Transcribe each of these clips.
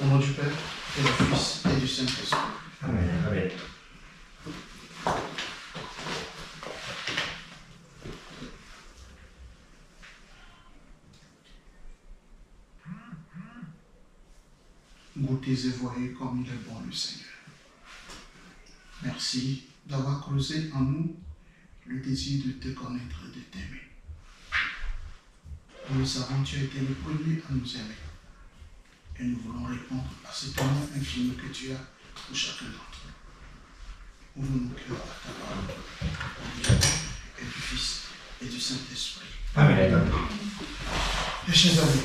Au nom du Père, et du Fils, et du Saint-Esprit. Amen. Amen. Goûtez et voyez comme il est bon le Seigneur. Merci d'avoir creusé en nous le désir de te connaître et de t'aimer. Nous le savons, tu as été le premier à nous aimer. Et nous voulons répondre à cet amour infini que tu as pour chacun d'entre nous. Ouvre nos cœurs à ta parole, au nom du Père et du Fils et du Saint-Esprit. Amen. Mes chers amis,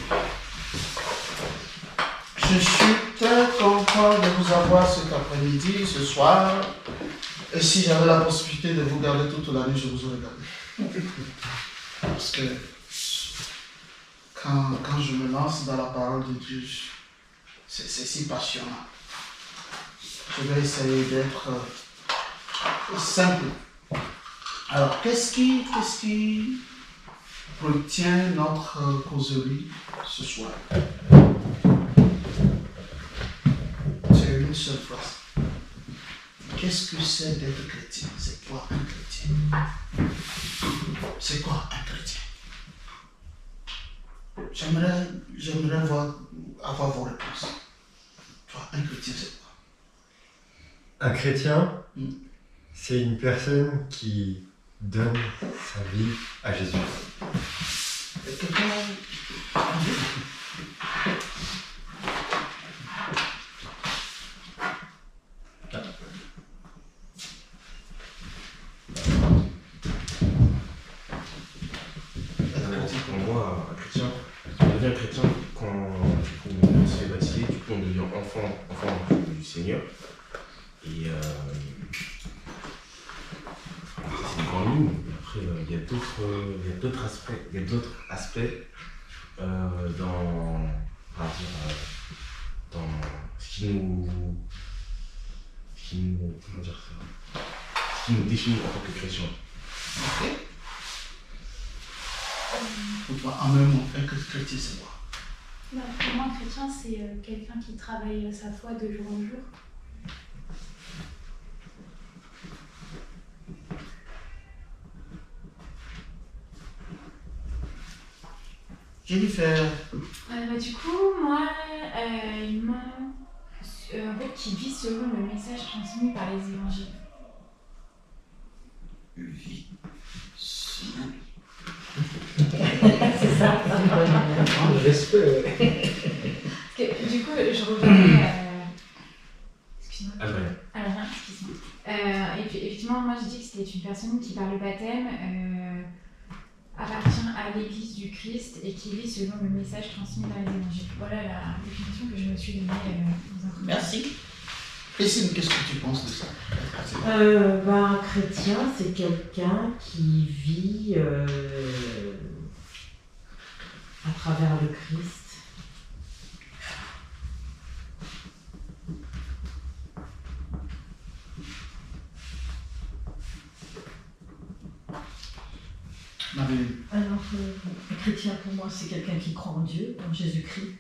je suis très content de vous avoir cet après-midi, ce soir. Et si j'avais la possibilité de vous garder toute la nuit, je vous aurais gardé. Parce que quand je me lance dans la parole de Dieu, c'est si passionnant. Je vais essayer d'être simple. Alors, qu'est-ce qui retient notre causerie ce soir? C'est une seule phrase. Qu'est-ce que c'est d'être chrétien? C'est quoi un chrétien? C'est quoi un chrétien? J'aimerais avoir vos réponses. Toi, un chrétien, c'est quoi? Un chrétien, c'est une personne qui donne sa vie à Jésus. Et quelqu'un... Pour moi, un chrétien, on devient chrétien quand on se fait baptiser, du coup on devient enfant du Seigneur. Et c'est une grande ligne. Après, il y a d'autres aspects dans ce qui nous définit en tant que chrétien. Ok. Pour toi, en même temps, un chrétien, c'est quoi? Pour moi, un chrétien, c'est quelqu'un qui travaille sa foi de jour en jour. Jennifer. Du coup, moi, il m'a qui vit selon le message transmis par les évangiles. Vie. Selon. C'est ça. Respect. Du coup, je reviens excuse-moi. Adrien. Excuse-moi. Et puis, effectivement, moi, je dis que c'était une personne qui, par le baptême, appartient à l'Église du Christ et qui vit selon le message transmis dans les évangiles. Voilà la définition que je me suis donnée dans un premier. Merci. Christine, qu'est-ce que tu penses de ça? Un chrétien, c'est quelqu'un qui vit à travers le Christ. Alors, un chrétien pour moi, c'est quelqu'un qui croit en Dieu, en Jésus-Christ,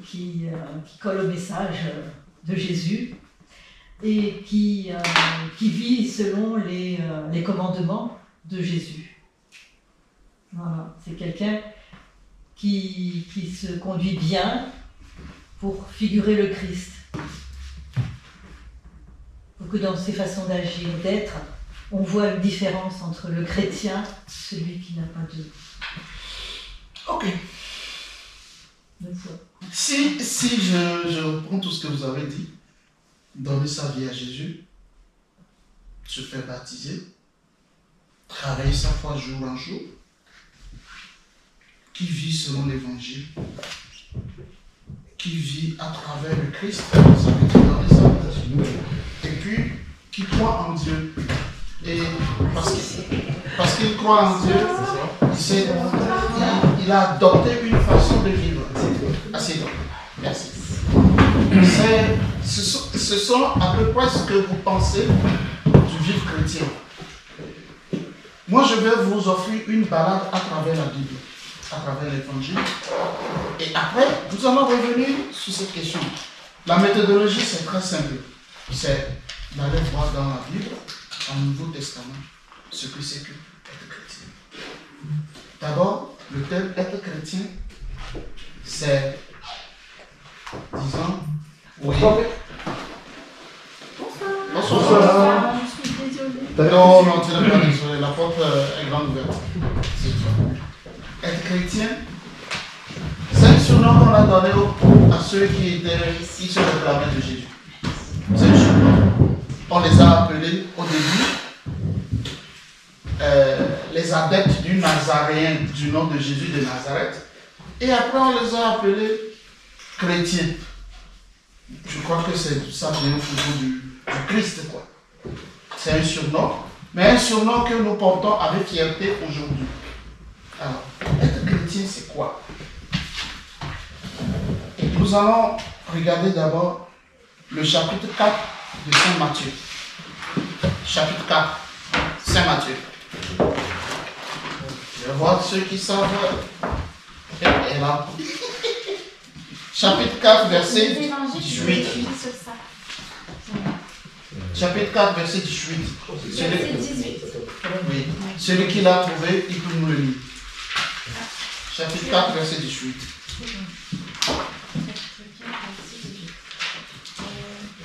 qui colle au message de Jésus et qui vit selon les commandements de Jésus. Voilà, c'est quelqu'un qui se conduit bien pour figurer le Christ. Pour que dans ses façons d'agir, d'être, on voit une différence entre le chrétien et celui qui n'a pas de... Ok. de foi. Si je reprends tout ce que vous avez dit, donner sa vie à Jésus, se faire baptiser, travailler sa foi jour en jour, qui vit selon l'évangile, qui vit à travers le Christ, ça veut dire dans les âmes, et puis qui croit en Dieu. Et parce qu'il croit en Dieu, il a adopté une façon de vivre. Assez drôle. Merci. Ce sont à peu près ce que vous pensez du vivre chrétien. Moi, je vais vous offrir une balade à travers la Bible. à travers l'évangile. Et après, nous allons revenir sur cette question. La méthodologie, c'est très simple. C'est d'aller voir dans la Bible, dans le Nouveau Testament, ce que c'est que être chrétien. D'abord, le terme être chrétien, c'est, disons, oui. Bonsoir. Je suis désolée. Non, non, tu n'es pas désolé, la porte est grande ouverte. C'est tout. Être chrétien, c'est un surnom qu'on a donné à ceux qui se réclamaient de Jésus. C'est un surnom. On les a appelés au début les adeptes du Nazaréen, du nom de Jésus de Nazareth. Et après, on les a appelés chrétiens. Je crois que c'est ça vient toujours du Christ, quoi. C'est un surnom, mais un surnom que nous portons avec fierté aujourd'hui. Alors, être chrétien, c'est quoi? Nous allons regarder d'abord le chapitre 4 de Saint Matthieu. Chapitre 4, Saint Matthieu. Je vais voir ceux qui savent. Et là. Chapitre 4, verset 18. Chapitre 4, verset 18. Verset 18. Oui. Celui qui l'a trouvé, il peut nous le lire. Chapitre 4, verset 18.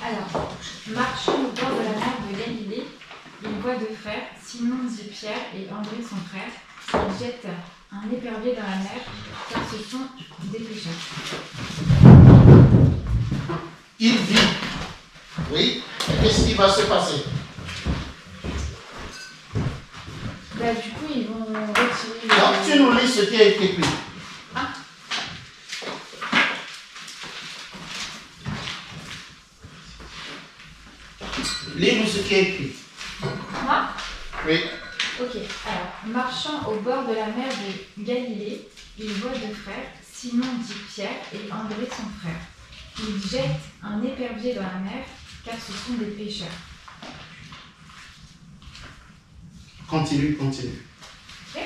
Alors, marchant au bord de la mer de Galilée, il voit deux frères, Simon dit Pierre et André son frère. Ils jettent un épervier dans la mer, car ce sont des pécheurs. Il vit. Oui. Et qu'est-ce qui va se passer? Bah, du coup, ils vont retirer. Donc, tu nous lis ce qui a été écrit. Lis-nous ce qui est écrit. Moi? Oui. Ok, alors, marchant au bord de la mer de Galilée, il voit deux frères, Simon dit Pierre et André son frère. Ils jettent un épervier dans la mer, car ce sont des pécheurs. Continue, continue. Ok.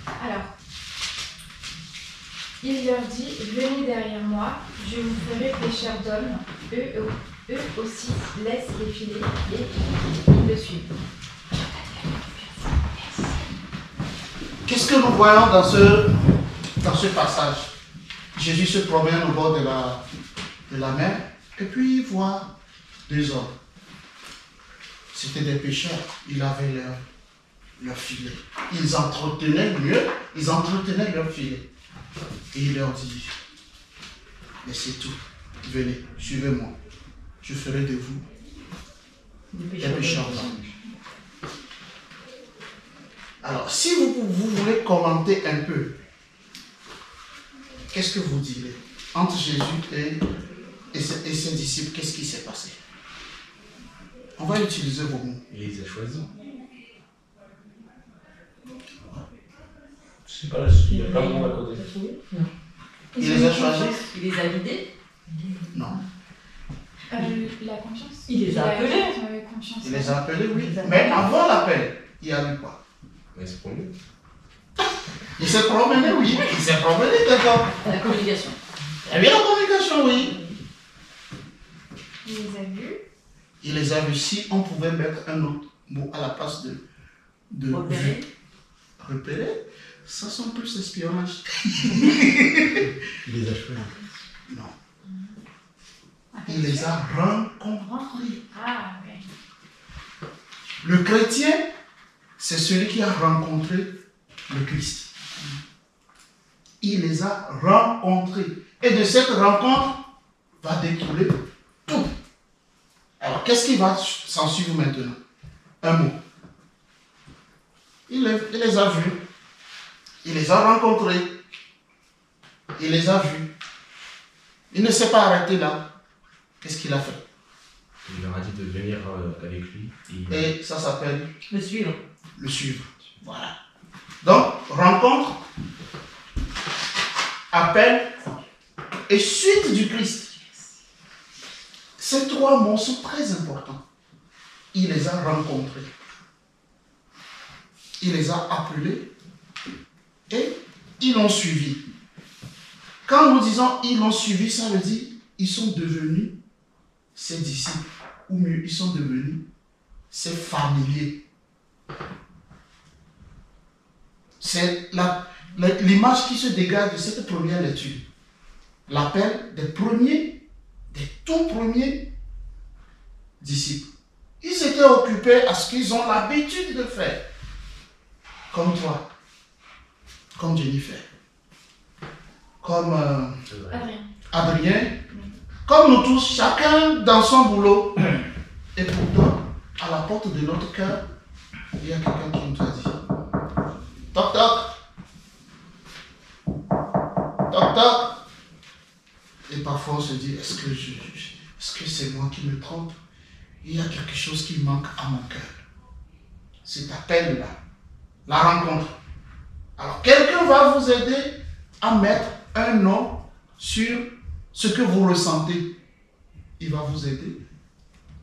Alors, il leur dit, venez derrière moi, je vous ferai pécheurs d'hommes. Eux aussi laissent les filets et ils le suivent. Qu'est-ce que nous voyons dans ce passage? Jésus se promène au bord de la mer et puis il voit deux hommes. C'était des pêcheurs. Ils avaient leur filet. Ils entretenaient leur filet. Et il leur dit, laissez tout, venez, suivez-moi. Je ferai de vous des pécheurs d'hommes. Alors, si vous voulez commenter un peu, qu'est-ce que vous direz? Entre Jésus et ses disciples, qu'est-ce qui s'est passé? On va utiliser vos mots. Il les a choisis. Je sais pas, il n'y a pas de monde à côté. Non. Il les a choisis? Il les a guidés. Non. La confiance. Il les a appelés. Confiance. Il les a appelés, oui. Mais avant l'appel, il y a eu quoi? Mais c'est pour nous. Il s'est promené, oui. Il s'est promené, d'accord. La communication. Il y avait la communication, oui. Il les a vus. Il les a vus. Si on pouvait mettre un autre mot à la place de Repérer. vue. Repérer, ça sent plus espionnage. Il les a choisis. Non. Il les a rencontrés. Ah, ouais. Le chrétien, c'est celui qui a rencontré le Christ. Il les a rencontrés. Et de cette rencontre va découler tout. Alors, qu'est-ce qui va s'en suivre maintenant? Un mot. Il les a vus. Il les a rencontrés. Il les a vus. Il ne s'est pas arrêté là. Qu'est-ce qu'il a fait? Il leur a dit de venir avec lui. Et ça s'appelle Le suivre. le suivre. Voilà. Donc, rencontre, appel et suite du Christ. Ces trois mots sont très importants. Il les a rencontrés. Il les a appelés et ils l'ont suivi. Quand nous disons ils l'ont suivi, ça veut dire ils sont devenus ses disciples. Ou mieux, ils sont devenus ses familiers. C'est l'image qui se dégage de cette première lecture. L'appel des tout premiers disciples. Ils étaient occupés à ce qu'ils ont l'habitude de faire. Comme toi, comme Jennifer, comme Adrien, comme nous tous, chacun dans son boulot. Et pourtant, à la porte de notre cœur, il y a quelqu'un qui nous a dit toc toc, toc toc. Et parfois on se dit, est-ce que c'est moi qui me trompe? Il y a quelque chose qui manque à mon cœur. Cet appel-là, la rencontre. Alors quelqu'un va vous aider à mettre un nom sur ce que vous ressentez. Il va vous aider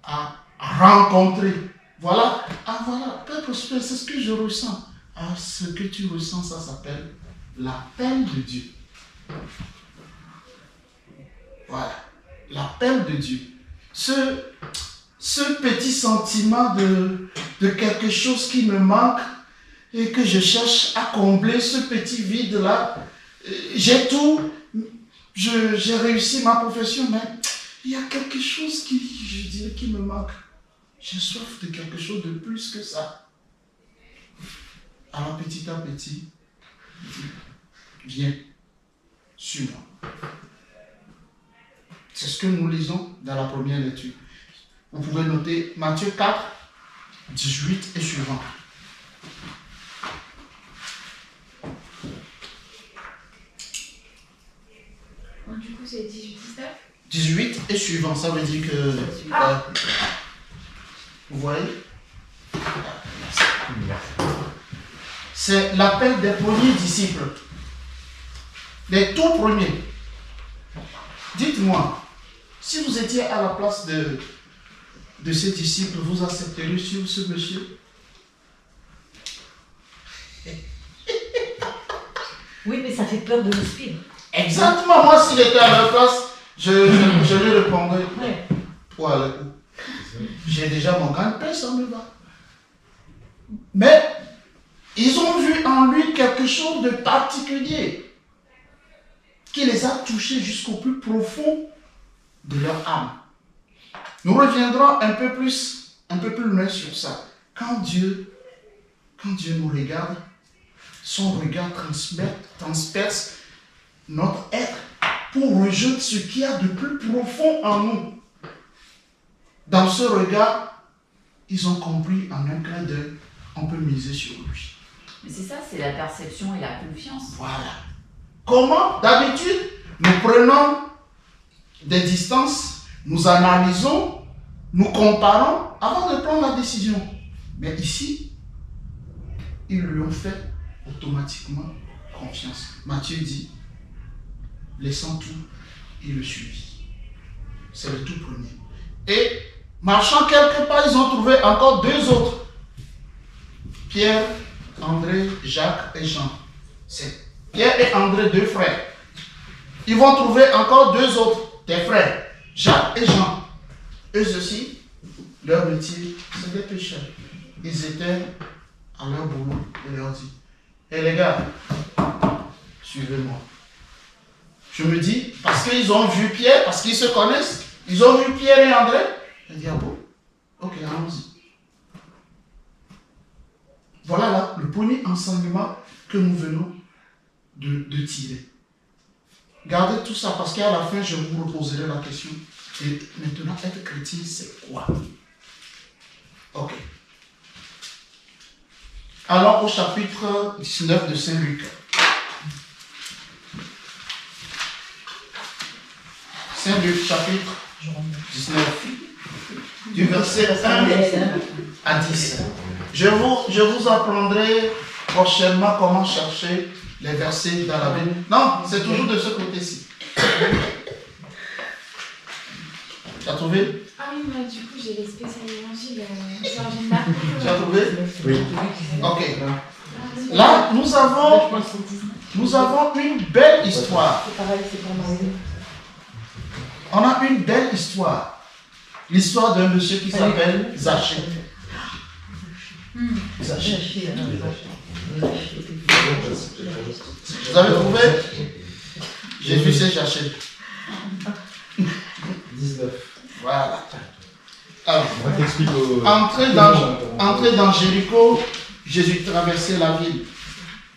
à rencontrer. Voilà. Ah voilà, Père Prosper, c'est ce que je ressens. Ah, ce que tu ressens, ça s'appelle l'appel de Dieu. Voilà, l'appel de Dieu. Ce petit sentiment de quelque chose qui me manque et que je cherche à combler, ce petit vide-là. J'ai tout, j'ai réussi ma profession, mais il y a quelque chose qui me manque. J'ai soif de quelque chose de plus que ça. Alors petit à petit, viens, suis-moi. C'est ce que nous lisons dans la première lecture. Vous pouvez noter Matthieu 4, 18 et suivant. Du coup, c'est 18-19. 18 et suivant, ça veut dire que... vous voyez? C'est l'appel des premiers disciples. Les tout premiers. Dites-moi, si vous étiez à la place de ces disciples, vous accepteriez suivre ce monsieur? Oui, mais ça fait peur de le suivre. Exactement, moi s'il était à leur place, je lui répondrais. Ouais. Voilà. J'ai déjà mon gagne-pain, ça me va. Mais ils ont vu en lui quelque chose de particulier qui les a touchés jusqu'au plus profond de leur âme. Nous reviendrons un peu plus loin sur ça. Quand Dieu nous regarde, son regard transperce notre être pour rejeter ce qu'il y a de plus profond en nous. Dans ce regard, ils ont compris en un clin d'œil, on peut miser sur lui. Mais c'est ça, c'est la perception et la confiance. Voilà. Comment? D'habitude, nous prenons des distances, nous analysons, nous comparons avant de prendre la décision. Mais ici, ils lui ont fait automatiquement confiance. Matthieu dit, laissant tout, il le suivit. C'est le tout premier. Et marchant quelque part, ils ont trouvé encore deux autres. Pierre, André, Jacques et Jean. C'est Pierre et André, deux frères. Ils vont trouver encore deux autres, des frères, Jacques et Jean. Eux aussi, leur métier, c'est des pécheurs. Ils étaient à leur boulot et leur dit, hé les gars, suivez-moi. Je me dis, parce qu'ils ont vu Pierre, parce qu'ils se connaissent, ils ont vu Pierre et André. Je dis, ah bon? Ok, allons-y. Voilà là, le premier enseignement que nous venons de tirer. Gardez tout ça parce qu'à la fin, je vous reposerai la question. Et maintenant, être chrétien, c'est quoi? Ok. Allons au chapitre 19 de Saint Luc. Saint Luc, chapitre 19, du verset 1 à 10. Je vous apprendrai prochainement comment chercher les versets dans la Bible. Non, c'est toujours de ce côté-ci. Tu as trouvé? Ah oui, moi du coup j'ai les spéciales évangiles sur l'agenda. Tu as trouvé? Oui. Ok. Là, nous avons Nous avons une belle histoire. C'est pareil, c'est pour Marie. On a une belle histoire. L'histoire d'un monsieur qui s'appelle Zachée. Zachée. Vous avez trouvé? Jésus s'est Zachée. 19. Voilà. Alors, On va t'expliquer au... entré dans Jéricho, Jésus traversait la ville.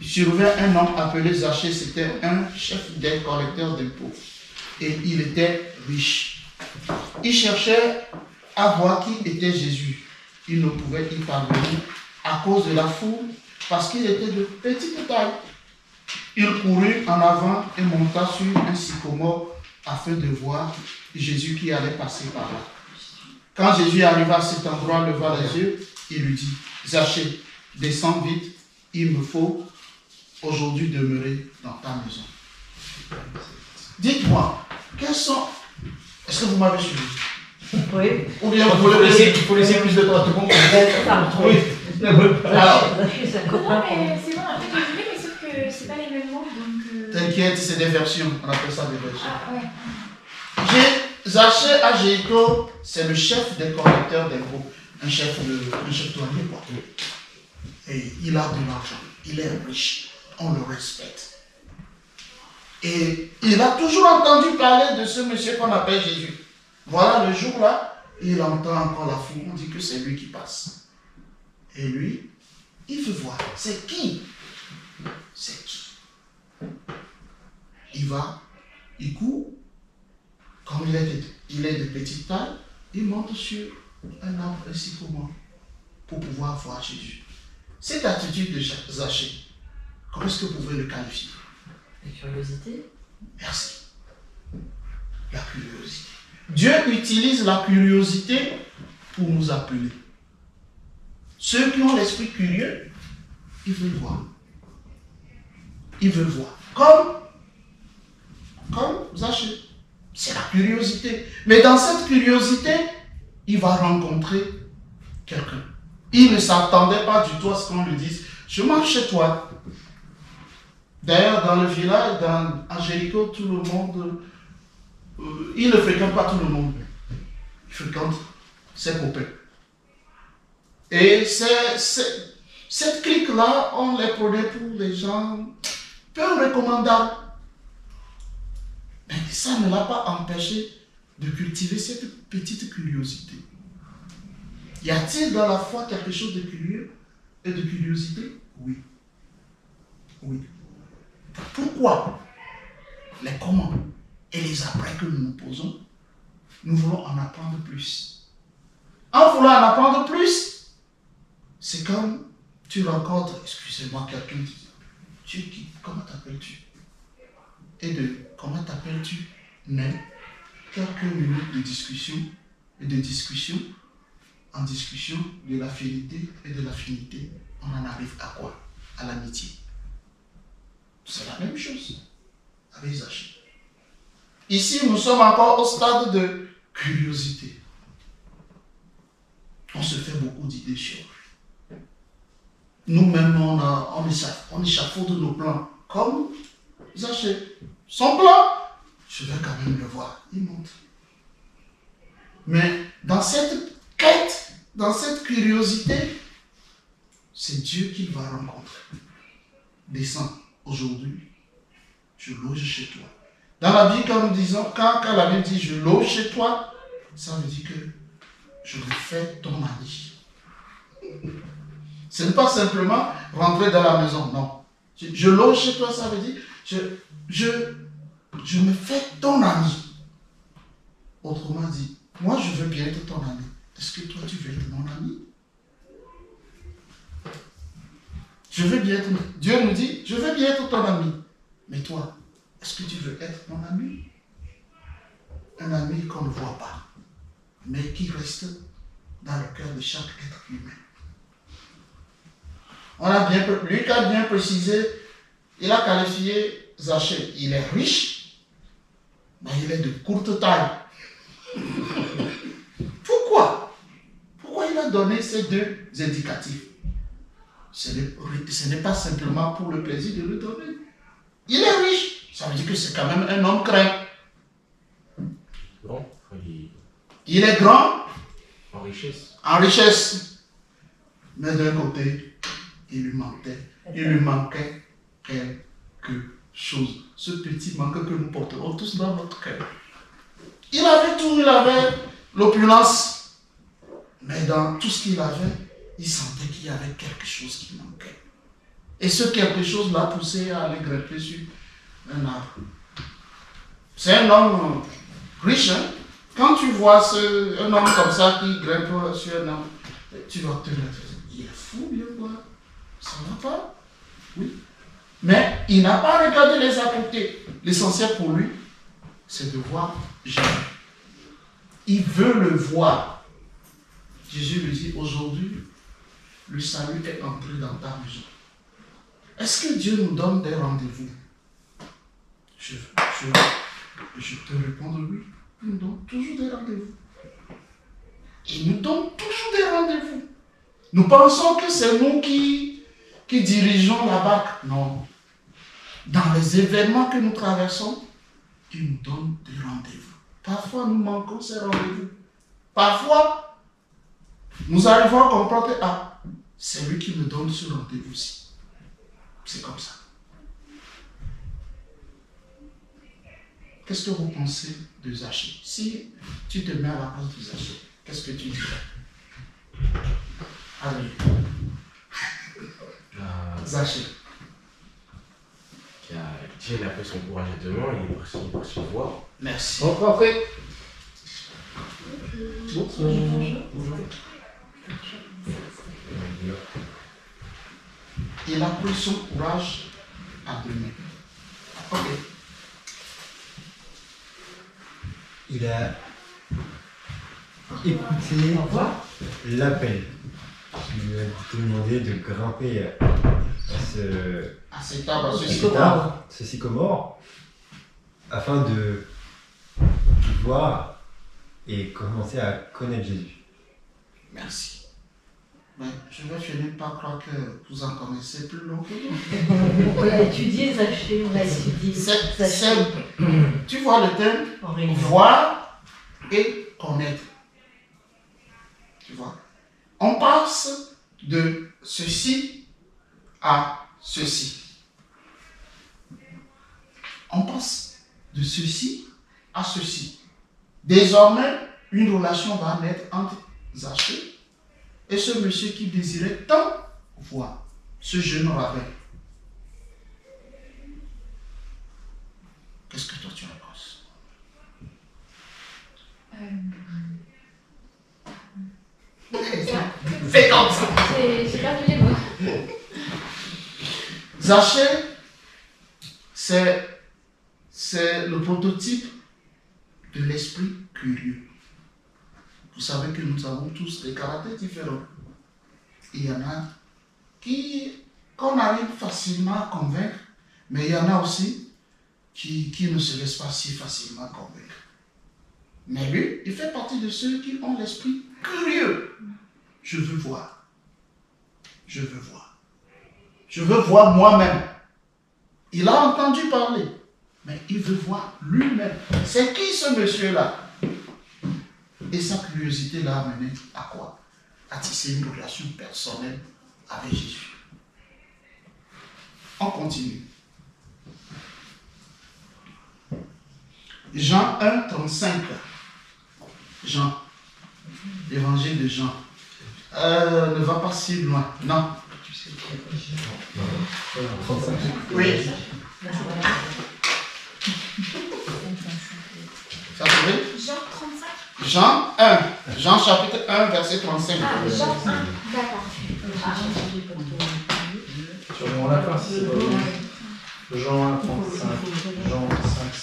Il survint un homme appelé Zachée, c'était un chef des collecteurs d'impôts. Et il était riche. Il cherchait à voir qui était Jésus. Il ne pouvait y parvenir à cause de la foule, parce qu'il était de petite taille. Il courut en avant et monta sur un sycomore afin de voir Jésus qui allait passer par là. Quand Jésus arriva à cet endroit, leva les yeux, il lui dit, Zachée, descends vite, il me faut aujourd'hui demeurer dans ta maison. Dites-moi, quels sont... Est-ce que vous m'avez suivi? Oui. Ou bien Il vous voulez faut laisser plus de temps à tout le monde. Oui. Alors, C'est un Non, copain. mais c'est bon, en fait, je voulais, mais sauf que c'est pas les mêmes mots, donc... t'inquiète, c'est des versions, on appelle ça des versions. Ah, ouais. Zachée à Jéricho, c'est le chef des collecteurs d'impôts, un chef douanier, quoi. Et il a de l'argent, il est riche, on le respecte. Et il a toujours entendu parler de ce monsieur qu'on appelle Jésus. Voilà, le jour-là, il entend encore la foule, on dit que c'est lui qui passe. Et lui, il veut voir, c'est qui? C'est qui? Il va, il court, comme il est de petite taille, il monte sur un arbre, un sycomore, pour pouvoir voir Jésus. Cette attitude de Zachée, comment est-ce que vous pouvez le qualifier? La curiosité. Merci. La curiosité. Dieu utilise la curiosité pour nous appeler. Ceux qui ont l'esprit curieux, ils veulent voir. Ils veulent voir. Comme Zachée. C'est la curiosité. Mais dans cette curiosité, il va rencontrer quelqu'un. Il ne s'attendait pas du tout à ce qu'on lui dise, je mange chez toi. D'ailleurs, dans le village, à Jéricho, tout le monde, il ne fréquente pas tout le monde. Il fréquente ses copains. Et cette clique-là, on les prenait pour les gens peu recommandables. Mais ça ne l'a pas empêché de cultiver cette petite curiosité. Y a-t-il dans la foi quelque chose de curieux et de curiosité? Oui. Oui. Pourquoi les comment et les après que nous nous posons, nous voulons en apprendre plus. En voulant en apprendre plus, c'est comme tu rencontres, excusez-moi, quelqu'un qui dit, tu es qui? Comment t'appelles-tu? Et de comment t'appelles-tu? Mais quelques minutes de discussion et de discussion en discussion de l'affinité et de l'affinité, on en arrive à quoi? À l'amitié. C'est la même chose avec Zachée. Ici, nous sommes encore au stade de curiosité. On se fait beaucoup d'idées sur lui. Nous-mêmes, on échafaude nos plans. Comme Zachée. Son plan, je vais quand même le voir. Il monte. Mais dans cette quête, dans cette curiosité, c'est Dieu qu'il va rencontrer. Descends. Aujourd'hui, je loge chez toi. Dans la Bible, quand nous disons, quand la Bible dit je loge chez toi, ça veut dire que je me fais ton ami. Ce n'est pas simplement rentrer dans la maison, non. Je loge chez toi, ça veut dire je me fais ton ami. Autrement dit, moi je veux bien être ton ami. Est-ce que toi tu veux être mon ami? Je veux bien être... Dieu nous dit, je veux bien être ton ami. Mais toi, est-ce que tu veux être mon ami? Un ami qu'on ne voit pas, mais qui reste dans le cœur de chaque être humain. Luc a bien précisé, il a qualifié Zachée. Il est riche, mais il est de courte taille. Pourquoi? Pourquoi il a donné ces deux indicatifs? Ce n'est pas simplement pour le plaisir de le donner. Il est riche. Ça veut dire que c'est quand même un homme craint. Bon, il Il est grand est en richesse. en richesse. Mais d'un côté, il lui manquait quelque chose. Ce petit manque que nous porterons tous dans notre cœur. Il avait tout, il avait l'opulence. Mais dans tout ce qu'il avait, il sentait qu'il y avait quelque chose qui manquait. Et ce quelque chose l'a poussé à aller grimper sur un arbre. C'est un homme riche, hein? Quand tu vois un homme comme ça qui grimpe sur un arbre, tu vas te dire, il est fou, bien quoi. Ça ne va pas. Oui. Mais il n'a pas regardé les à côté. L'essentiel pour lui, c'est de voir Jésus. Il veut le voir. Jésus lui dit, aujourd'hui, le salut est entré dans ta maison. Est-ce que Dieu nous donne des rendez-vous? Je te réponds oui. Il nous donne toujours des rendez-vous. Il nous donne toujours des rendez-vous. Nous pensons que c'est nous qui dirigeons la barque. Non. Dans les événements que nous traversons, il nous donne des rendez-vous. Parfois, nous manquons ces rendez-vous. Parfois, nous arrivons à comprendre que c'est lui qui me donne ce rendez-vous-ci. C'est comme ça. Qu'est-ce que vous pensez de Zachée? Si tu te mets à la place de Zachée, qu'est-ce que tu dirais? Allez. Zachée. Il a pris son courage à deux mains, il est parti voir. Merci. Après. Il a pris son courage à deux mains. Ok. Il a écouté l'appel qui lui a demandé de grimper à cet arbre, ce sycomore, afin de voir et commencer à connaître Jésus. Merci. Mais je vais finir par croire que vous en connaissez plus long que nous. On l'a étudié, Zachée, on l'a étudié. Tu vois le terme? En réunion. Voir et connaître. Tu vois? On passe de ceci à ceci. On passe de ceci à ceci. Désormais, une relation va naître entre Zachée et ce monsieur qui désirait tant voir, ce jeune rabbin. Qu'est-ce que toi tu en penses? Fais comme ça. J'ai perdu les mots. Zachée, c'est le prototype de l'esprit curieux. Vous savez que nous avons tous des caractères différents. Il y en a qu'on arrive facilement à convaincre, mais il y en a aussi qui ne se laissent pas si facilement convaincre. Mais lui, il fait partie de ceux qui ont l'esprit curieux. Je veux voir. Je veux voir. Je veux voir moi-même. Il a entendu parler, mais il veut voir lui-même. C'est qui ce monsieur-là? Et sa curiosité l'a amené à quoi? À tisser une relation personnelle avec Jésus. On continue. Jean 1, 35. Jean. L'évangile de Jean. Ne va pas si loin. Non. Oui. Ça se fait? Jean 35. Jean 1. Jean chapitre 1, verset 35. Ah, Jean 1. D'accord. Sur mon lapin, c'est pas bon. Jean 1, 35. Jean 5,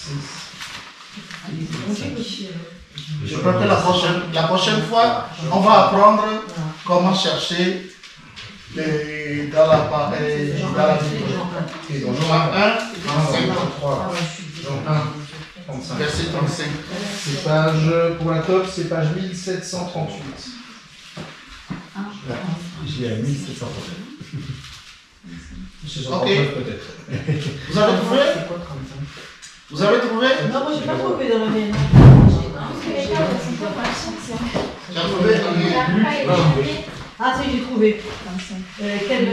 6. Je crois que la prochaine fois, on va apprendre comment chercher dans la Bible. Jean 1, 35. 33. Jean 1, 35. Verset 35. C'est page, pour la top, c'est page 1738. Je l'ai à 1730. 639 peut-être. Vous avez trouvé? C'est quoi 35? Vous avez trouvé? Non, moi j'ai pas trouvé dans la mienne. Parce que les cas, elles sont pas anciennes. Tu as trouvé? Il n'a pas été changé. Ah, si, j'ai trouvé. Quel.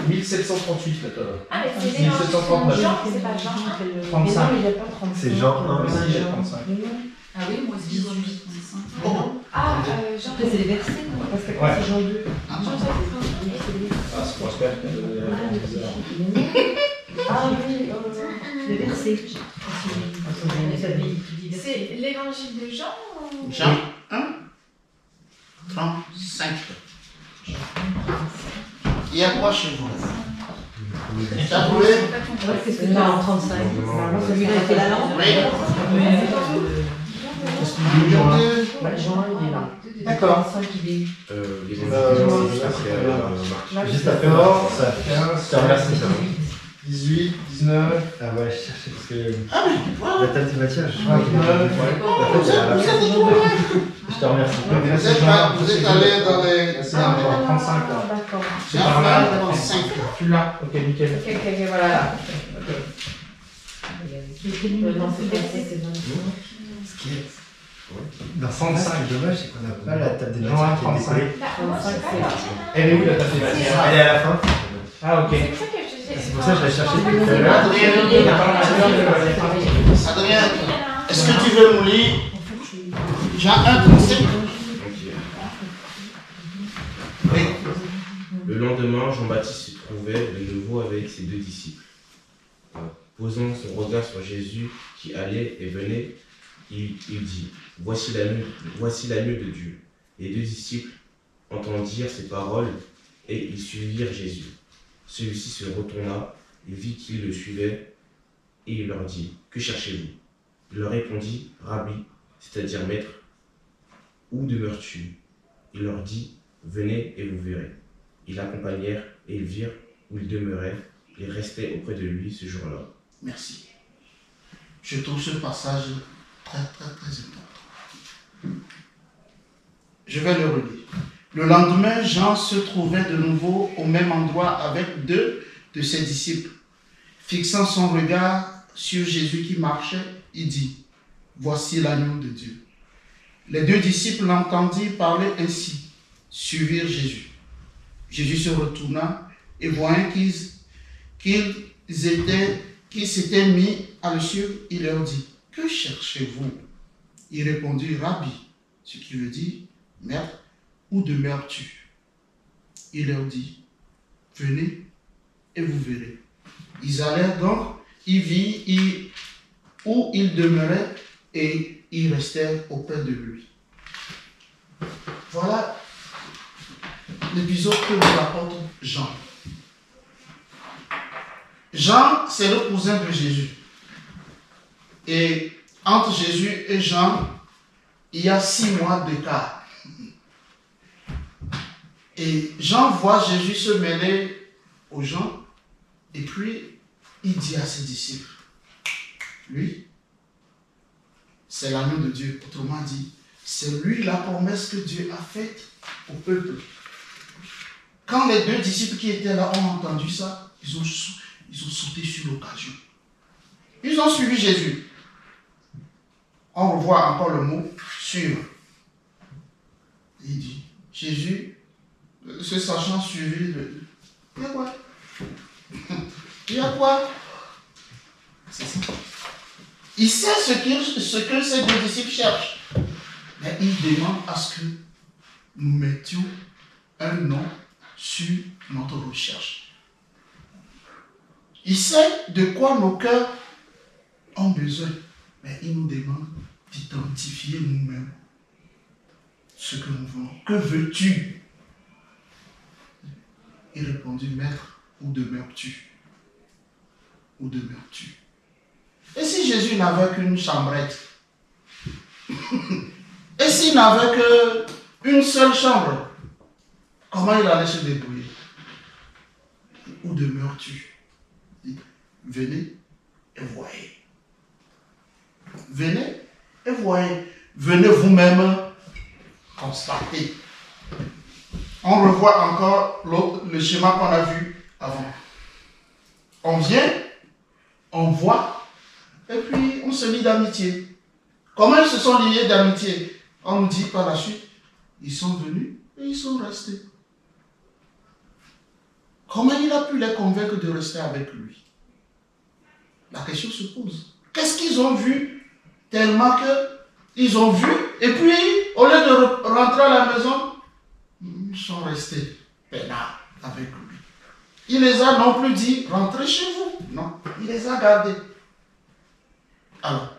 1738 là. Ah, mais c'est l'évangile 1739. de Jean, c'est pas Jean. 35. il n'y a pas 35. C'est Jean 1. Mais si, il y a 35. Ah oui, moi aussi, 18. Oh. Ah, Jean. Après, c'est les versets, non? Parce que Ouais. c'est Jean 2. Ah, Jean chapitre 1. Ah, c'est Prosper. Ah oui, les versets. C'est l'évangile de Jean ou... Jean 1, 35. Il y a quoi chez vous? Tu as trouvé? Qu'est-ce que tu as en 35? Celui-là était la langue? Oui. Jean 1, il est là. D'accord. 35, il est. Les évangiles, c'est juste après Marc. Juste après mort, ça. 15, Je te remercie. 18, 19. Ah ouais, je cherchais parce que Ah, mais voilà. la table matière, je crois. 29. Vous êtes trouvés? Je te remercie. Vous êtes allé dans les... C'est un genre 35 là. D'accord. C'est par là. 35. Tu l'as. Ok, nickel. Ok, voilà. Non, c'est 25. Ce qui est. Dans 35. ce qui est dommage, c'est qu'on n'a pas la table des Jean matières qui est 35. décollée. Bah, moi, je sais pas. Elle est où la table des matières? Elle est à la fin. Ah, ok. C'est pour ça que je disais. C'est pour ça que je l'ai cherché En fait, depuis tout à c'est l'heure. Adrien, est-ce que tu veux nous lire Jean 1, 35? Oui. Le lendemain, Jean-Baptiste se trouvait de nouveau avec ses 2 disciples. Posant son regard sur Jésus qui allait et venait, il dit, voici l'agneau de Dieu. Les 2 disciples entendirent ces paroles et ils suivirent Jésus. Celui-ci se retourna et vit qu'ils le suivaient et il leur dit, que cherchez-vous? Il leur répondit, Rabbi, c'est-à-dire maître, où demeures-tu? Il leur dit, venez et vous verrez. Ils l'accompagnèrent et ils virent où il demeurait et restaient auprès de lui ce jour-là. Merci. Je trouve ce passage très important. Je vais le relire. Le lendemain, Jean se trouvait de nouveau au même endroit avec 2 de ses disciples. Fixant son regard sur Jésus qui marchait, il dit, voici l'agneau de Dieu. Les 2 disciples l'entendirent parler ainsi, suivirent Jésus. Jésus se retourna et voyant qu'ils s'étaient mis à le suivre, il leur dit, que cherchez-vous? Ils répondirent, Rabbi, ce qui veut dire, maître, où demeures-tu? Il leur dit, venez et vous verrez. Ils allèrent donc, ils virent où il demeurait et ils restèrent auprès de lui. Voilà l'épisode que nous rapporte Jean. Jean, c'est le cousin de Jésus. Et entre Jésus et Jean, il y a 6 mois d'écart. Et Jean voit Jésus se mêler aux gens, et puis il dit à ses disciples, lui, c'est l'agneau de Dieu. Autrement dit, c'est lui la promesse que Dieu a faite au peuple. Quand les 2 disciples qui étaient là ont entendu ça, ils ont sauté sur l'occasion. Ils ont suivi Jésus. On revoit encore le mot suivre. Il dit, Jésus, ce sachant suivi, il y a quoi? Il y a quoi? C'est ça. Il sait ce que ces 2 disciples cherchent. Mais il demande à ce que nous mettions un nom sur notre recherche. Il sait de quoi nos cœurs ont besoin. Mais il nous demande d'identifier nous-mêmes ce que nous voulons. Que veux-tu? Il répondit, maître, où demeures-tu? Où demeures-tu? Et si Jésus n'avait qu'une chambrette? Et s'il n'avait qu'une seule chambre? Comment il allait se débrouiller? Où demeures-tu? Venez et voyez. Venez et voyez. Venez vous-même constater. On revoit encore le schéma qu'on a vu avant. On vient, on voit, et puis on se lie d'amitié. Comment ils se sont liés d'amitié? On nous dit par la suite, ils sont venus et ils sont restés. Comment il a pu les convaincre de rester avec lui? La question se pose. Qu'est-ce qu'ils ont vu tellement qu'ils ont vu, et puis au lieu de rentrer à la maison, ils sont restés peinards avec lui. Il les a non plus dit, rentrez chez vous. Non, il les a gardés. Alors,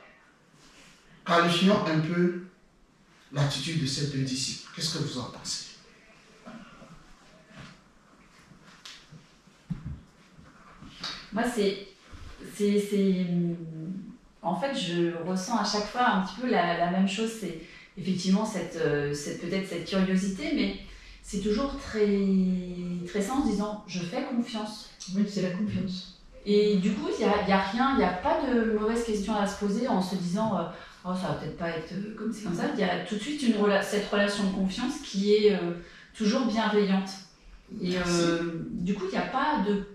qualifions un peu l'attitude de ces deux disciples. Qu'est-ce que vous en pensez? Moi, en fait, je ressens à chaque fois un petit peu la même chose. C'est effectivement peut-être cette curiosité, mais c'est toujours très, très simple en se disant je fais confiance. Oui, c'est la confiance. Et du coup, il n'y a rien, il n'y a pas de mauvaise question à se poser en se disant oh, ça va peut-être pas être comme c'est comme ça. Il y a tout de suite cette relation de confiance qui est toujours bienveillante. Et du coup, il n'y a pas de.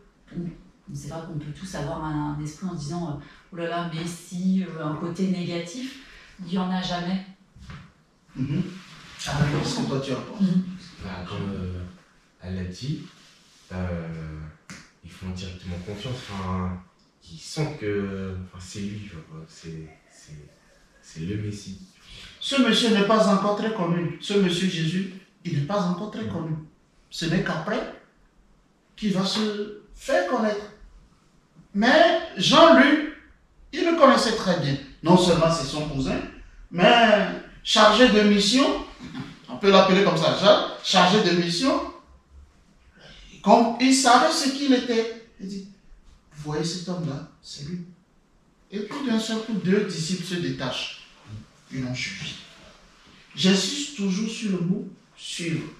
C'est vrai qu'on peut tous avoir un esprit en se disant oh là là, mais si, un côté négatif, il n'y en a jamais. Ah, qu'est-ce que toi tu en penses? Bah, comme elle l'a dit, ils font directement confiance. Enfin, ils sentent que c'est lui, c'est le Messie. Ce monsieur n'est pas encore très connu. Ce monsieur Jésus, il n'est pas encore très connu. Ce n'est qu'après qu'il va se faire connaître. Mais Jean-Luc, il le connaissait très bien. Non seulement c'est son cousin, mais chargé de mission, on peut l'appeler comme ça, chargé de mission, comme il savait ce qu'il était. Il dit, vous voyez cet homme-là, c'est lui. Et puis d'un seul coup, deux disciples se détachent. Ils l'ont suivi. J'insiste toujours sur le mot suivre.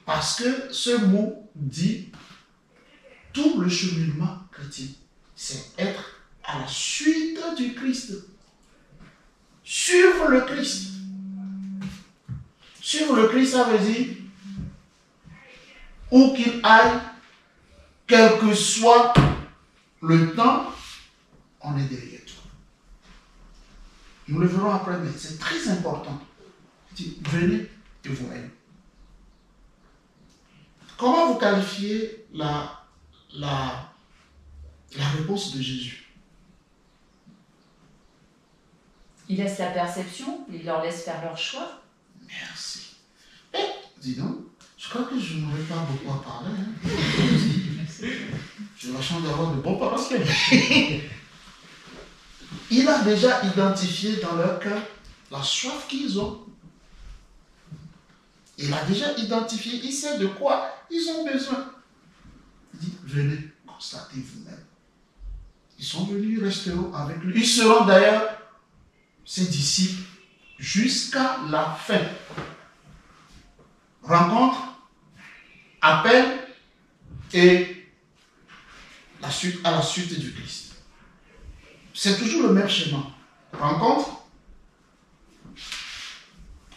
Parce que ce mot dit tout le cheminement chrétien. C'est être à la suite du Christ. Suivre le Christ. Suivre le Christ, ça veut dire où qu'il aille, quel que soit le temps, on est derrière toi. Nous le verrons après, mais c'est très important. Venez et voyez. Comment vous qualifiez la réponse de Jésus? Il laisse la perception, il leur laisse faire leur choix. Merci. Et, dis donc, je crois que je n'aurais pas beaucoup à parler. Hein. J'ai la chance d'avoir de bons parents. Il a déjà identifié dans leur cœur la soif qu'ils ont. Il a déjà identifié, il sait de quoi ils ont besoin. Il dit, venez, constatez vous-même. Ils sont venus, ils resteront avec lui. Ils seront d'ailleurs ses disciples jusqu'à la fin. Rencontre, appel et à la suite du Christ. C'est toujours le même schéma. Rencontre,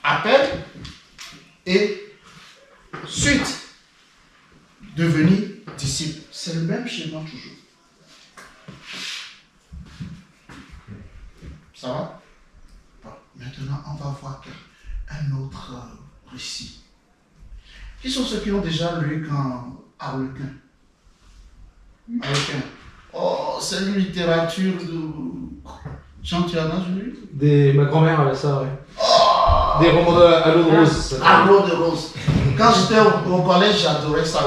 appel et suite, devenir disciple. C'est le même schéma toujours. Ça va? Bon, maintenant, on va voir un autre récit. Qui sont ceux qui ont déjà lu quand Harlequin? Harlequin. Oh, c'est une littérature de... Jean, tu en as lu? Ma grand-mère avait ça, oui. Des romans à l'eau de rose. À l'eau de rose. Quand j'étais au collège, j'adorais ça.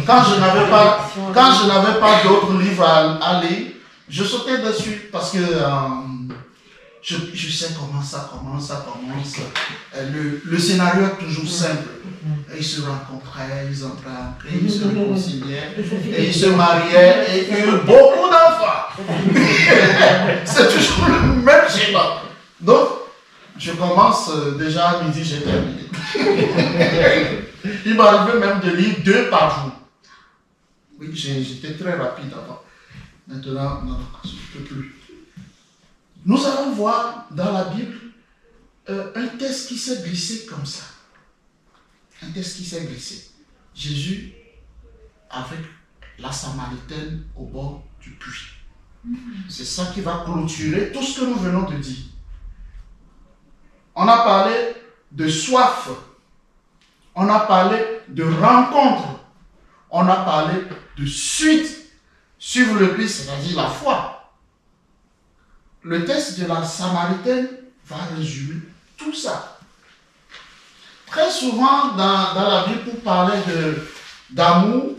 Quand je n'avais pas d'autres livres à lire, je sautais dessus parce que je sais comment ça commence. Le scénario est toujours simple. Ils se rencontraient, ils entraient en Christ, ils se réconciliaient, et ils se mariaient et eurent beaucoup d'enfants. C'est toujours le même schéma. Donc, je commence déjà à midi, j'ai terminé. Il m'arrivait même de lire 2 par jour. Oui, j'étais très rapide avant. Maintenant, non, je ne peux plus. Nous allons voir dans la Bible un texte qui s'est glissé comme ça. Un texte qui s'est glissé. Jésus avec la Samaritaine au bord du puits. C'est ça qui va clôturer tout ce que nous venons de dire. On a parlé de soif. On a parlé de rencontre. On a parlé de suite. Suivre le Christ, c'est-à-dire la foi. Le texte de la Samaritaine va résumer tout ça. Très souvent dans la Bible, pour parler d'amour,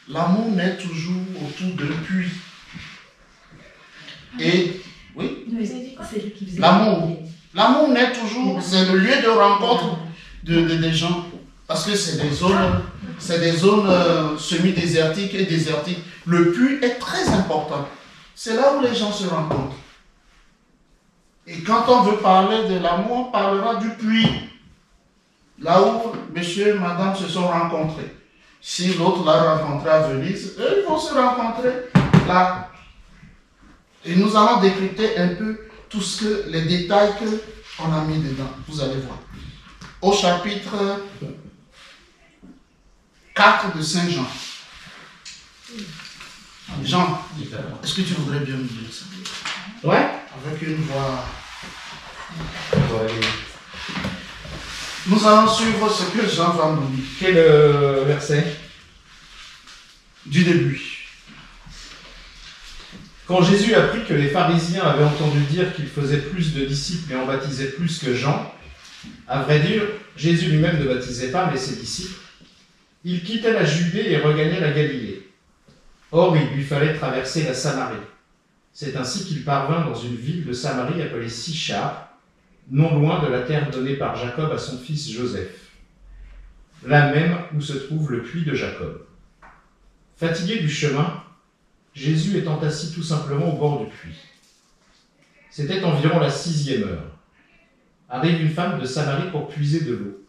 l'amour naît toujours autour d'un puits. Et, oui, l'amour naît toujours, c'est le lieu de rencontre des gens. Parce que c'est des zones semi-désertiques et désertiques. Le puits est très important. C'est là où les gens se rencontrent. Et quand on veut parler de l'amour, on parlera du puits. Là où monsieur et madame se sont rencontrés. Si l'autre l'a rencontré à Venise, eux, ils vont se rencontrer là. Et nous allons décrypter un peu les détails qu'on a mis dedans. Vous allez voir. Au chapitre 4 de Saint Jean. Jean, est-ce que tu voudrais bien nous dire ça? Ouais. Avec une voix. Nous allons suivre ce que Jean va nous dire. Quel verset? Du début. Quand Jésus apprit que les pharisiens avaient entendu dire qu'il faisait plus de disciples et en baptisait plus que Jean, à vrai dire, Jésus lui-même ne baptisait pas, mais ses disciples, il quittait la Judée et regagnait la Galilée. Or, il lui fallait traverser la Samarie. C'est ainsi qu'il parvint dans une ville de Samarie appelée Sychar, non loin de la terre donnée par Jacob à son fils Joseph, là même où se trouve le puits de Jacob. Fatigué du chemin, Jésus étant assis tout simplement au bord du puits. C'était environ la 6e heure. Arrive une femme de Samarie pour puiser de l'eau.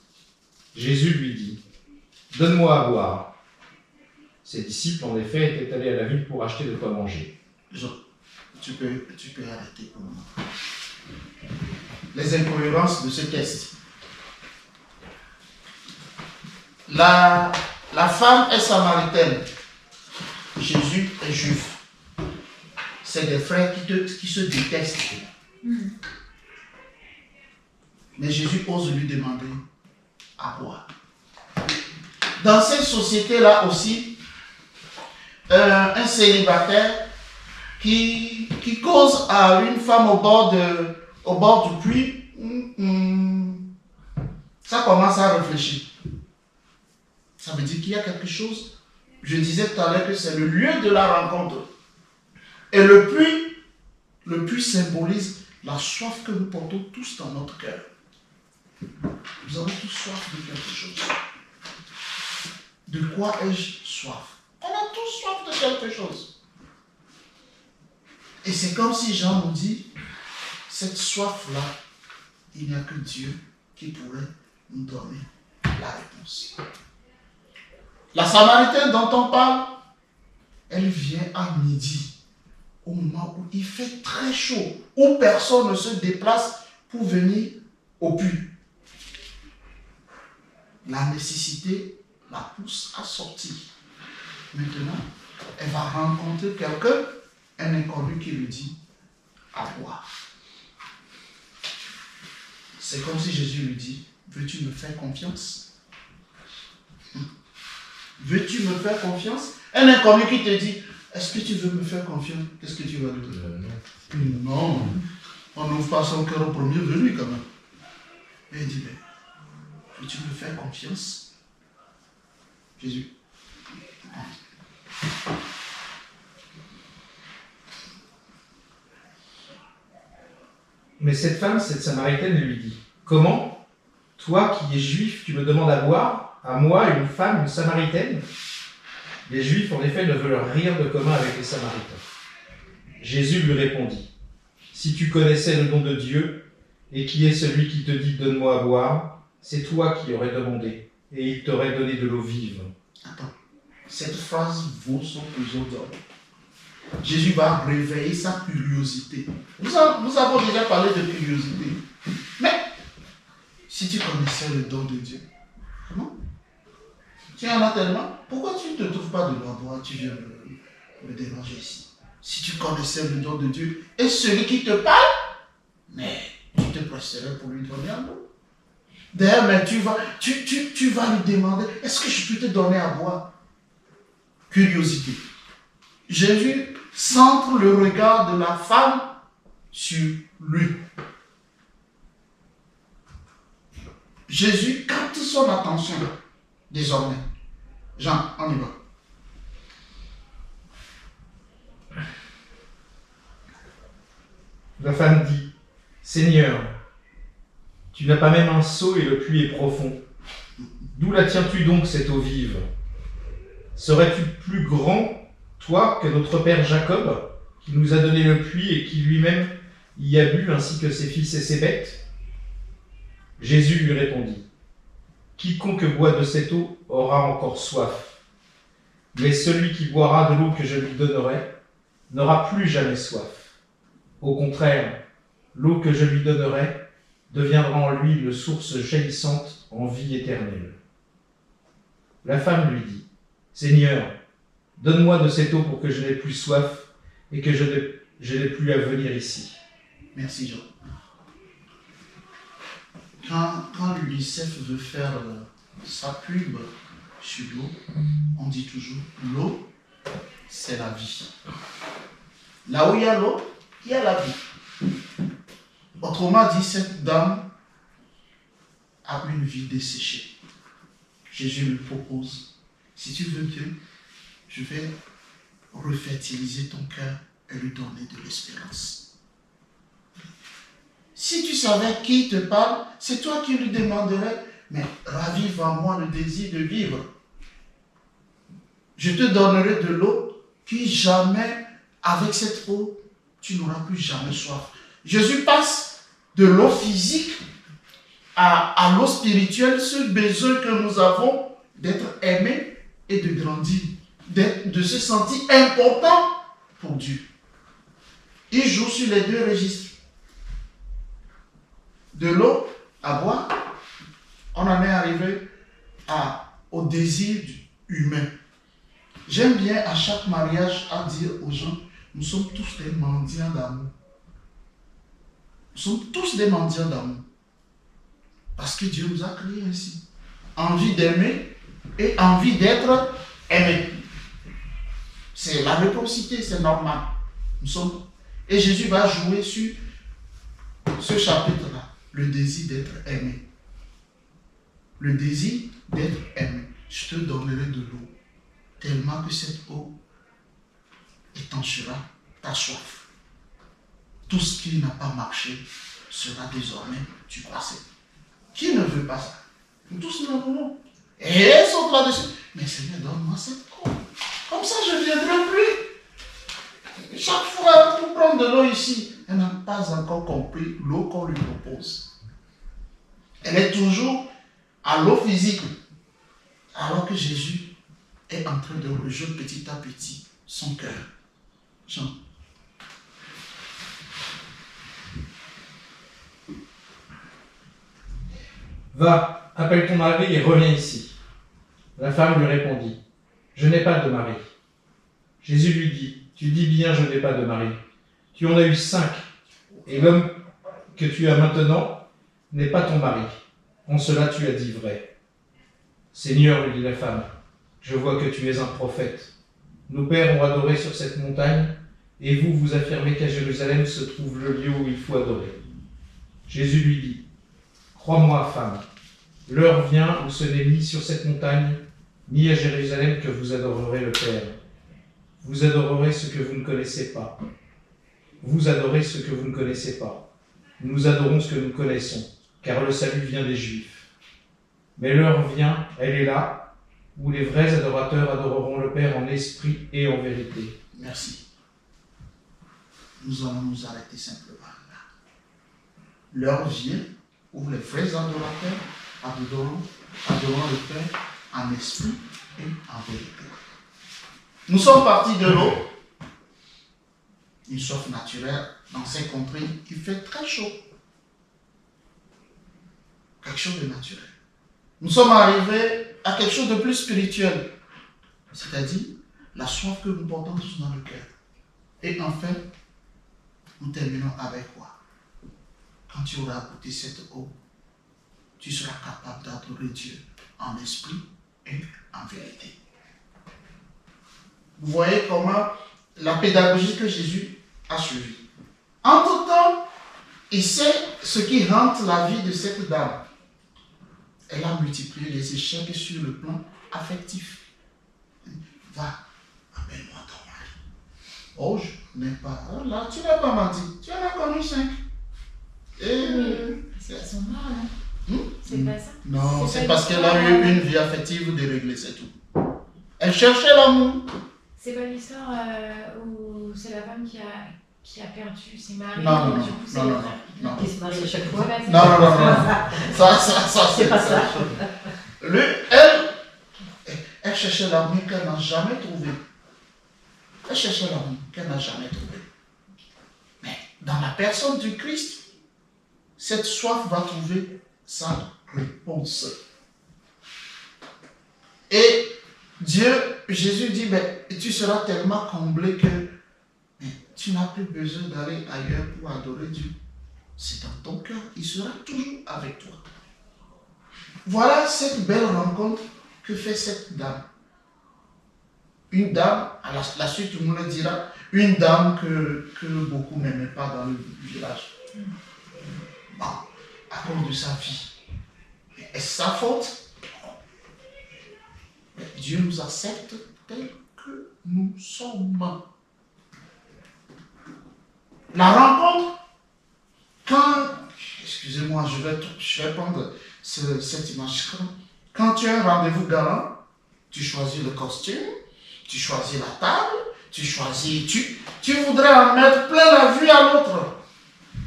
Jésus lui dit « Donne-moi à boire ». Ses disciples, en effet, étaient allés à la ville pour acheter de quoi manger. Jean, tu peux arrêter pour moi. Les incohérences de ce texte. La femme est samaritaine. Jésus est juif. C'est des frères qui se détestent. Mais Jésus ose lui demander à boire. Dans cette société-là aussi, un célibataire qui cause à une femme au bord du puits, ça commence à réfléchir. Ça veut dire qu'il y a quelque chose. Je disais tout à l'heure que c'est le lieu de la rencontre. Et le puits symbolise la soif que nous portons tous dans notre cœur. Nous avons tous soif de quelque chose. De quoi ai-je soif? On a tous soif de quelque chose. Et c'est comme si Jean nous dit, cette soif-là, il n'y a que Dieu qui pourrait nous donner la réponse. La Samaritaine dont on parle, elle vient à midi, au moment où il fait très chaud, où personne ne se déplace pour venir au puits. La nécessité la pousse à sortir. Maintenant, elle va rencontrer quelqu'un, un inconnu qui lui dit à boire. C'est comme si Jésus lui dit, veux-tu me faire confiance? Veux-tu me faire confiance? Un inconnu qui te dit, est-ce que tu veux me faire confiance? Qu'est-ce que tu vas lui dire? Non. On n'ouvre pas son cœur au premier venu quand même. Et il dit, mais veux-tu me faire confiance? Jésus. Mais cette femme, cette Samaritaine, lui dit « Comment, toi qui es juif, tu me demandes à boire, à moi, une femme, une Samaritaine ?» Les Juifs, en effet, ne veulent rien de commun avec les Samaritains. Jésus lui répondit « Si tu connaissais le nom de Dieu, et qui est celui qui te dit « Donne-moi à boire », c'est toi qui aurais demandé, et il t'aurait donné de l'eau vive. Attends, cette phrase vaut son pesant d'or. Jésus va réveiller sa curiosité. Nous avons déjà parlé de curiosité. Mais, si tu connaissais le don de Dieu, comment? Tu en as tellement. Pourquoi tu ne te trouves pas de l'eau à boire? Tu viens me déranger ici. Si tu connaissais le don de Dieu et celui qui te parle, mais tu te presserais pour lui donner un eau. D'ailleurs, mais tu vas lui demander, est-ce que je peux te donner à boire? Curiosité. Jésus centre le regard de la femme sur lui. Jésus capte son attention désormais. Jean, on y va. La femme dit, Seigneur, tu n'as pas même un seau et le puits est profond. D'où la tiens-tu donc cette eau vive? Serais-tu plus grand, toi, que notre père Jacob, qui nous a donné le puits et qui lui-même y a bu, ainsi que ses fils et ses bêtes? Jésus lui répondit, quiconque boit de cette eau aura encore soif. Mais celui qui boira de l'eau que je lui donnerai n'aura plus jamais soif. Au contraire, l'eau que je lui donnerai deviendra en lui une source jaillissante en vie éternelle. La femme lui dit, Seigneur, donne-moi de cette eau pour que je n'ai plus soif et que je n'ai plus à venir ici. Merci Jean. Quand l'UNICEF veut faire sa pub sur l'eau, on dit toujours, l'eau, c'est la vie. Là où il y a l'eau, il y a la vie. Autrement dit, cette dame a une vie desséchée. Jésus lui propose, si tu veux Dieu, je vais refertiliser ton cœur et lui donner de l'espérance. Si tu savais qui te parle, c'est toi qui lui demanderais, mais ravive en moi le désir de vivre. Je te donnerai de l'eau, puis jamais, avec cette eau, tu n'auras plus jamais soif. Jésus passe de l'eau physique à l'eau spirituelle, ce besoin que nous avons d'être aimés et de grandir, de se sentir important pour Dieu. Il joue sur les deux registres. De l'eau à boire, on en est arrivé au désir humain. J'aime bien à chaque mariage à dire aux gens, nous sommes tous des mendiants d'amour. Nous sommes tous des mendiants d'amour. Parce que Dieu nous a créés ainsi. Envie d'aimer et envie d'être aimé. C'est la réciprocité, c'est normal. Et Jésus va jouer sur ce chapitre-là. Le désir d'être aimé. Le désir d'être aimé. Je te donnerai de l'eau, tellement que cette eau étanchera ta soif. Tout ce qui n'a pas marché sera désormais du passé. Qui ne veut pas ça? Nous tous nous voulons. Et elles sont là-dessus. Mais Seigneur, donne-moi cette eau. Comme ça, je ne viendrai plus. Chaque fois, pour prendre de l'eau ici, elle n'a pas encore compris l'eau qu'on lui propose. Elle est toujours à l'eau physique. Alors que Jésus est en train de rejoindre petit à petit son cœur. Jean. Va, appelle ton mari et reviens ici. La femme lui répondit, je n'ai pas de mari. Jésus lui dit, tu dis bien, je n'ai pas de mari. Tu en as eu 5, et l'homme que tu as maintenant n'est pas ton mari. En cela tu as dit vrai. Seigneur, lui dit la femme, je vois que tu es un prophète. Nos pères ont adoré sur cette montagne, et vous, vous affirmez qu'à Jérusalem se trouve le lieu où il faut adorer. Jésus lui dit, crois-moi, femme, l'heure vient où ce n'est ni sur cette montagne, ni à Jérusalem que vous adorerez le Père. Vous adorerez ce que vous ne connaissez pas. Vous adorez ce que vous ne connaissez pas. Nous adorons ce que nous connaissons, car le salut vient des Juifs. Mais l'heure vient, elle est là, où les vrais adorateurs adoreront le Père en esprit et en vérité. Merci. Nous allons nous arrêter simplement là. L'heure vient où les vrais adorateurs adoreront le Père en esprit et en vérité. Nous sommes partis de l'eau, une soif naturelle dans ces contrées, il fait très chaud. Quelque chose de naturel. Nous sommes arrivés à quelque chose de plus spirituel. C'est-à-dire la soif que nous portons tous dans le cœur. Et enfin, nous terminons avec quoi? Quand tu auras goûté cette eau, tu seras capable d'adorer Dieu en esprit et en vérité. Vous voyez comment la pédagogie que Jésus a suivie. Entre-temps, il sait ce qui hante la vie de cette dame. Elle a multiplié les échecs sur le plan affectif. Va, appelle-moi ton mari. Oh, je n'ai pas. Oh là, tu n'as pas menti. Tu en as connu 5. Et. C'est qu'ils sont morts, non? C'est pas ça? Non, c'est pas parce qu'elle l'histoire, a eu une vie affective déréglée, c'est tout. Elle cherchait l'amour. C'est pas l'histoire où c'est la femme qui a perdu ses maris. Non, non, et du coup, c'est non, le non, frère qui- non. Qui se marie à chaque C'est fois. pas ça. Non, non, non, non. Ça, C'est pas ça. Elle cherchait l'amour qu'elle n'a jamais trouvé. Elle cherchait l'amour qu'elle n'a jamais trouvé. Mais dans la personne du Christ, cette soif va trouver sa réponse. Et Jésus dit, mais tu seras tellement comblé que tu n'as plus besoin d'aller ailleurs pour adorer Dieu. C'est dans ton cœur, il sera toujours avec toi. Voilà cette belle rencontre que fait cette dame. Une dame, à la suite on le dira, une dame que beaucoup n'aimaient pas dans le village. Bon, à cause de sa vie. Est-ce sa faute? Mais Dieu nous accepte tels que nous sommes. La rencontre, excusez-moi, je vais prendre cette image. Quand tu as un rendez-vous galant, tu choisis le costume, tu choisis la table, tu voudrais en mettre plein la vue à l'autre.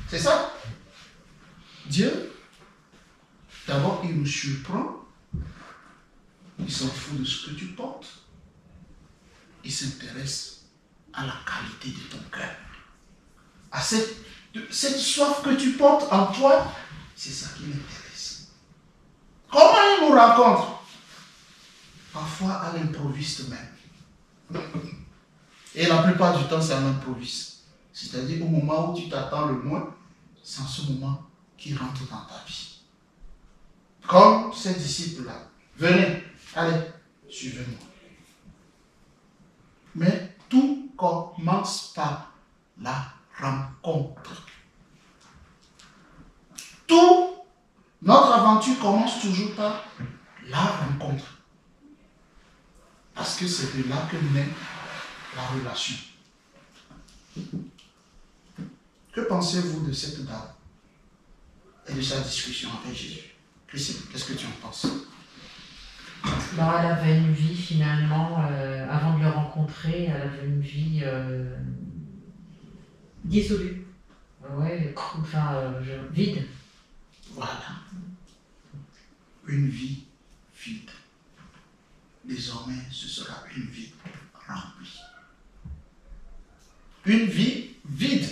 C'est ça? Dieu, d'abord, il nous surprend. Il s'en fout de ce que tu portes. Il s'intéresse à la qualité de ton cœur. À cette soif que tu portes en toi, c'est ça qui m'intéresse. Comment il nous rencontre? Parfois à l'improviste même. Et la plupart du temps, c'est à l'improviste. C'est-à-dire au moment où tu t'attends le moins, c'est en ce moment qu'il rentre dans ta vie. Comme ces disciples-là. Venez, allez, suivez-moi. Mais tout commence par la rencontre. Notre aventure commence toujours par la rencontre. Parce que c'est de là que naît la relation. Que pensez-vous de cette dame et de sa discussion avec Jésus? Christine, qu'est-ce que tu en penses? Non, elle avait une vie finalement, avant de le rencontrer, elle avait une vie Dissolue. ouais, vide. Voilà. Une vie vide. Désormais, ce sera une vie remplie. Une vie vide.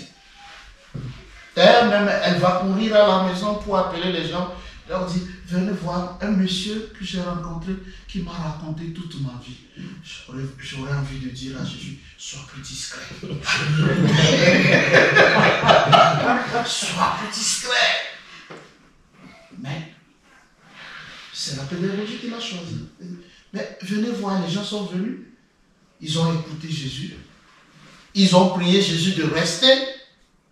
D'ailleurs, même, elle va courir à la maison pour appeler les gens. Elle leur dit, venez voir un monsieur que j'ai rencontré qui m'a raconté toute ma vie. J'aurais envie de dire à Jésus, sois plus discret. Sois plus discret. Mais c'est la pédagogie qu'il a choisie. Mais venez voir, les gens sont venus. Ils ont écouté Jésus. Ils ont prié Jésus de rester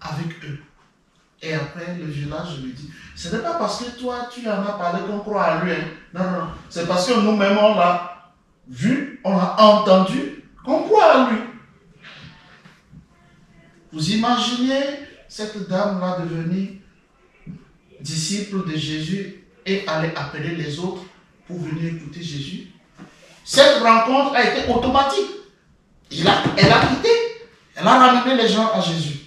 avec eux. Et après, le village lui dit, ce n'est pas parce que toi, tu en as parlé qu'on croit à lui. Hein. Non, non. C'est parce que nous-mêmes, on l'a vu, on l'a entendu, qu'on croit à lui. Vous imaginez cette dame-là devenir disciple de Jésus et aller appeler les autres pour venir écouter Jésus? Cette rencontre a été automatique. Elle a quitté. Elle a ramené les gens à Jésus.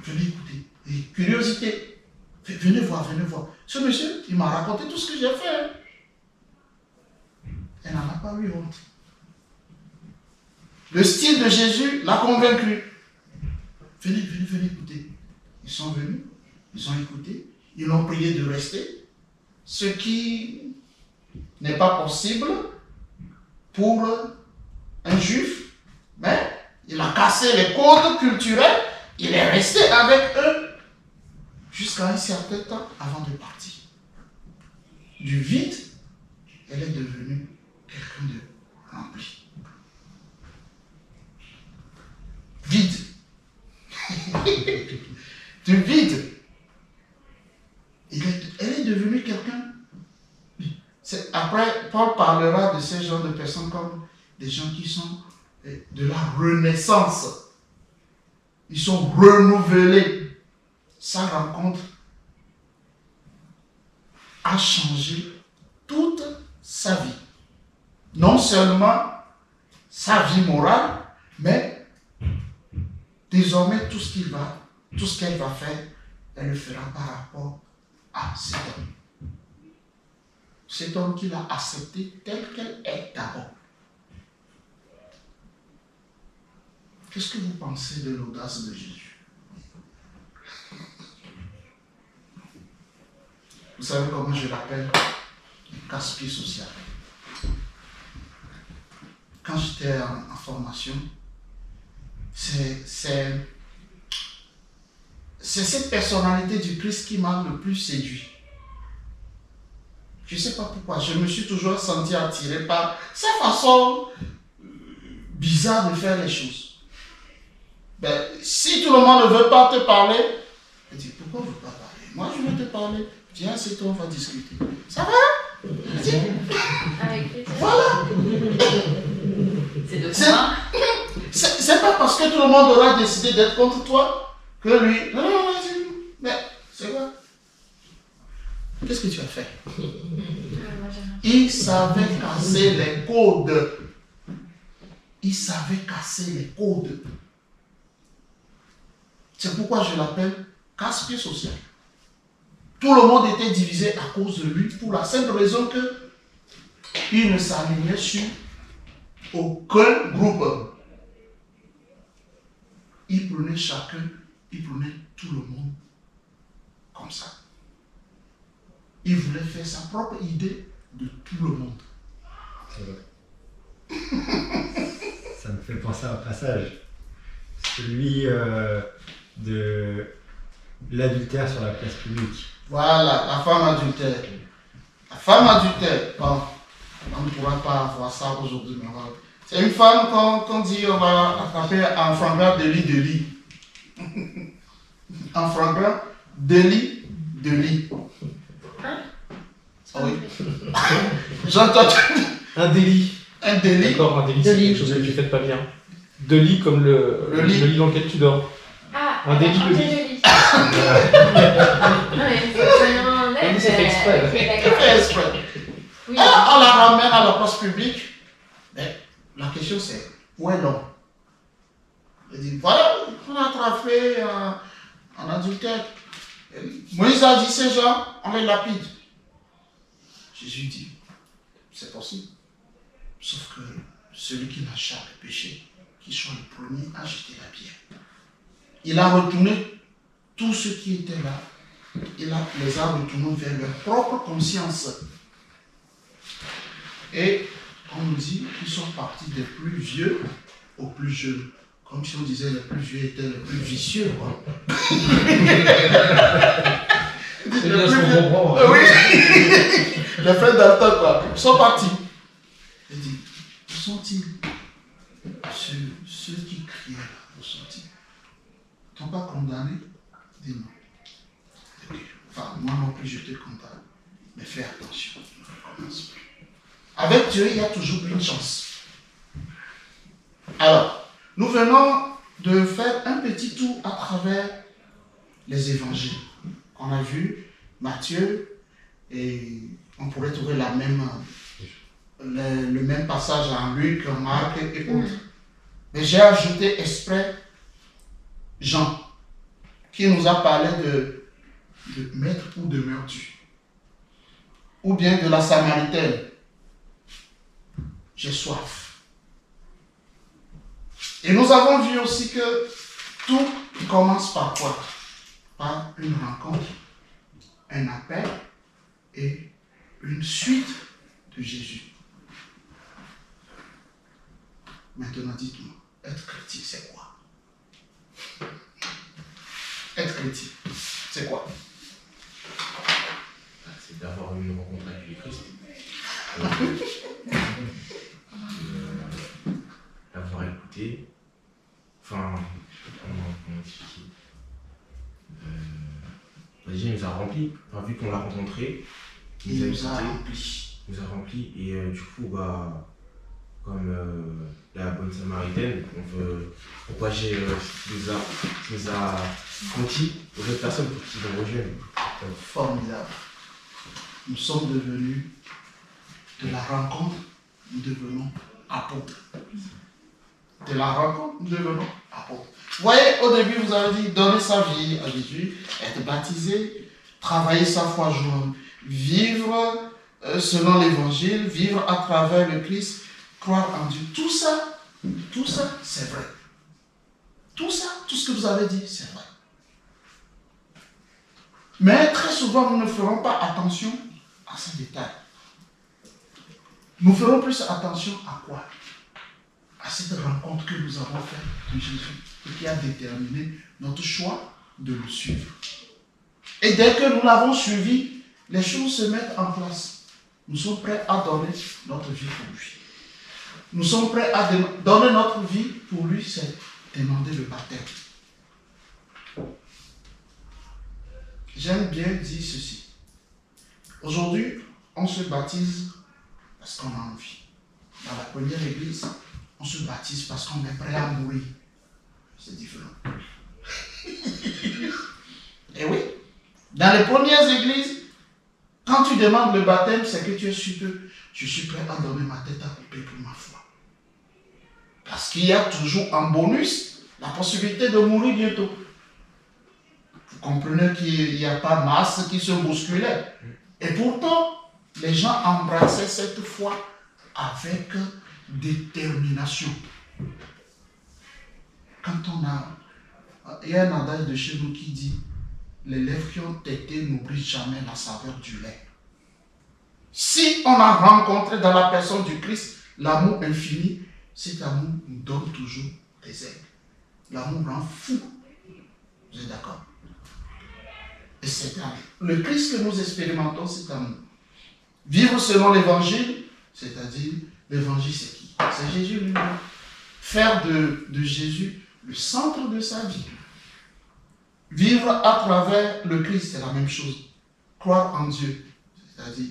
Venez écouter. Et curiosité. Venez voir, venez voir. Ce monsieur, il m'a raconté tout ce que j'ai fait. Hein. Elle n'en a pas eu honte. Le style de Jésus l'a convaincu. Venez, venez, venez écouter. Ils sont venus, ils ont écouté, ils l'ont prié de rester. Ce qui n'est pas possible pour un juif, mais il a cassé les codes culturels, il est resté avec eux jusqu'à un certain temps avant de partir. Du vide, elle est devenue quelqu'un de rempli. Vide. Du vide. Elle est devenue quelqu'un. Après, Paul parlera de ces genres de personnes comme des gens qui sont de la renaissance. Ils sont renouvelés. Sa rencontre a changé toute sa vie. Non seulement sa vie morale, mais désormais tout ce qu'elle va faire, elle le fera par rapport à cet homme. Cet homme qu'il a accepté tel qu'elle est d'abord. Qu'est-ce que vous pensez de l'audace de Jésus? Vous savez comment je l'appelle? Casse-pied social. Quand j'étais en formation, c'est cette personnalité du Christ qui m'a le plus séduit. Je ne sais pas pourquoi, je me suis toujours senti attiré par sa façon bizarre de faire les choses. Ben, si tout le monde ne veut pas te parler, je dis, pourquoi vous ne voulez pas parler? Moi, je veux te parler. Viens, c'est toi, on va discuter. Ça va? Dis. Avec plaisir. Voilà. C'est de convaincre. C'est pas parce que tout le monde aura décidé d'être contre toi que lui... Non, vas-y. Mais c'est quoi? Qu'est-ce que tu as fait? Il savait casser les codes. Il savait casser les codes. C'est pourquoi je l'appelle casse-pied social. Tout le monde était divisé à cause de lui pour la simple raison que il ne s'alignait sur aucun groupe. Il prenait chacun, il prenait tout le monde comme ça. Il voulait faire sa propre idée de tout le monde. C'est vrai. Ça me fait penser à un passage. Celui de l'adultère sur la place publique. Voilà, la femme adultère. La femme adultère, bon, on ne pourra pas voir ça aujourd'hui, mais voilà. C'est une femme qu'on dit on va attraper en flagrant délit de lit. En flagrant délit de lit. Ah oui. J'entends. Un délit. Un délit. D'accord, un délit, c'est quelque chose que tu fais de pas bien. De lit comme le lit dans lequel tu dors. Ah, Un délit de lit. lit. Non, mais c'est c'est fait exprès. Elle fait exprès. Oui. Alors, on la ramène à la place publique. Mais la question c'est, où est l'homme? Elle dit, voilà, on a attrapé un adultère. Moïse a dit, ces gens, on les lapide. Jésus dit, c'est possible. Sauf que celui qui n'a jamais péché, qu'il soit le premier à jeter la pierre. Il a retourné tous ceux qui étaient là. Il les a retournés vers leur propre conscience. Et on nous dit qu'ils sont partis des plus vieux aux plus jeunes. Comme si on disait les plus vieux étaient les plus vicieux. Quoi. C'est bien ce qu'on comprend. Oui. Les frères d'Alta, quoi. Ils sont partis. Il dit, où sont-ils? Ceux qui criaient là, où sont-ils? Ils t'ont pas condamné? Dis non. Enfin, moi non plus, je te condamne. Mais fais attention. Avec Dieu, il y a toujours une chance. Alors, nous venons de faire un petit tour à travers les évangiles. On a vu Matthieu et on pourrait trouver le même passage en Luc, en Marc et autres. Mais j'ai ajouté exprès Jean, qui nous a parlé de maître ou de meurtrier, ou bien de la Samaritaine. J'ai soif. Et nous avons vu aussi que tout commence par quoi? Par une rencontre, un appel et une suite de Jésus. Maintenant, dites-moi, être chrétien, c'est quoi? Être chrétien, c'est quoi? C'est d'avoir une rencontre avec le Christ. L'avoir écouté. Enfin, comment expliquer? Déjà, il nous a rempli. Enfin, vu qu'on l'a rencontré, Il nous a écouté, remplis. il nous a rempli. Et du coup, bah, comme la bonne samaritaine, on veut propager ce qui nous a conquis aux autres personnes pour qu'ils nous rejoignent. Formidable. Nous sommes devenus, de la rencontre, nous devenons apôtres. De la rencontre, nous devenons apôtres. Vous voyez, au début, vous avez dit donner sa vie à Jésus, être baptisé, travailler sa foi journée, vivre selon l'évangile, vivre à travers le Christ, croire en Dieu. Tout ça, c'est vrai. Tout ça, tout ce que vous avez dit, c'est vrai. Mais très souvent, nous ne ferons pas attention à ces détails. Nous ferons plus attention à quoi? À cette rencontre que nous avons faite de Jésus et qui a déterminé notre choix de le suivre. Et dès que nous l'avons suivi, les choses se mettent en place. Nous sommes prêts à donner notre vie pour lui. Nous sommes prêts à donner notre vie pour lui, c'est demander le baptême. J'aime bien dire ceci. Aujourd'hui, on se baptise parce qu'on a envie. Dans la première église, on se baptise parce qu'on est prêt à mourir. C'est différent. Et oui, dans les premières églises, quand tu demandes le baptême, c'est que tu es sûr que je suis prêt à donner ma tête à couper pour ma foi. Parce qu'il y a toujours en bonus la possibilité de mourir bientôt. Vous comprenez qu'il n'y a pas masse qui se bousculait. Et pourtant, les gens embrassaient cette foi avec détermination. Quand il y a un adage de chez nous qui dit les lèvres qui ont tété n'oublient jamais la saveur du lait. Si on a rencontré dans la personne du Christ l'amour infini, cet amour nous donne toujours des ailes. L'amour rend fou. Vous êtes d'accord? Et c'est le Christ que nous expérimentons, cet amour. Vivre selon l'évangile, c'est-à-dire, l'évangile c'est qui? C'est Jésus lui-même. Faire de Jésus le centre de sa vie. Vivre à travers le Christ, c'est la même chose. Croire en Dieu, c'est-à-dire,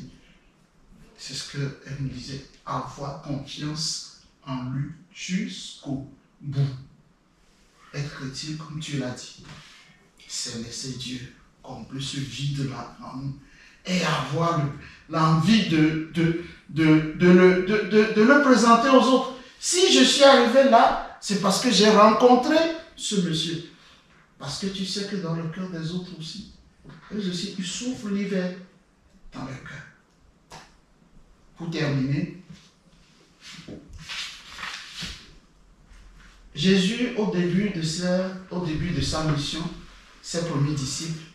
c'est ce qu'elle nous disait, avoir confiance en lui jusqu'au bout. Être chrétien, comme tu l'as dit, c'est laisser Dieu combler ce vide-là en nous et avoir l'envie de le présenter aux autres. Si je suis arrivé là, c'est parce que j'ai rencontré ce monsieur. Parce que tu sais que dans le cœur des autres aussi, eux aussi, ils souffrent l'hiver dans leur cœur. Pour terminer, Jésus, au début de sa mission, ses premiers disciples,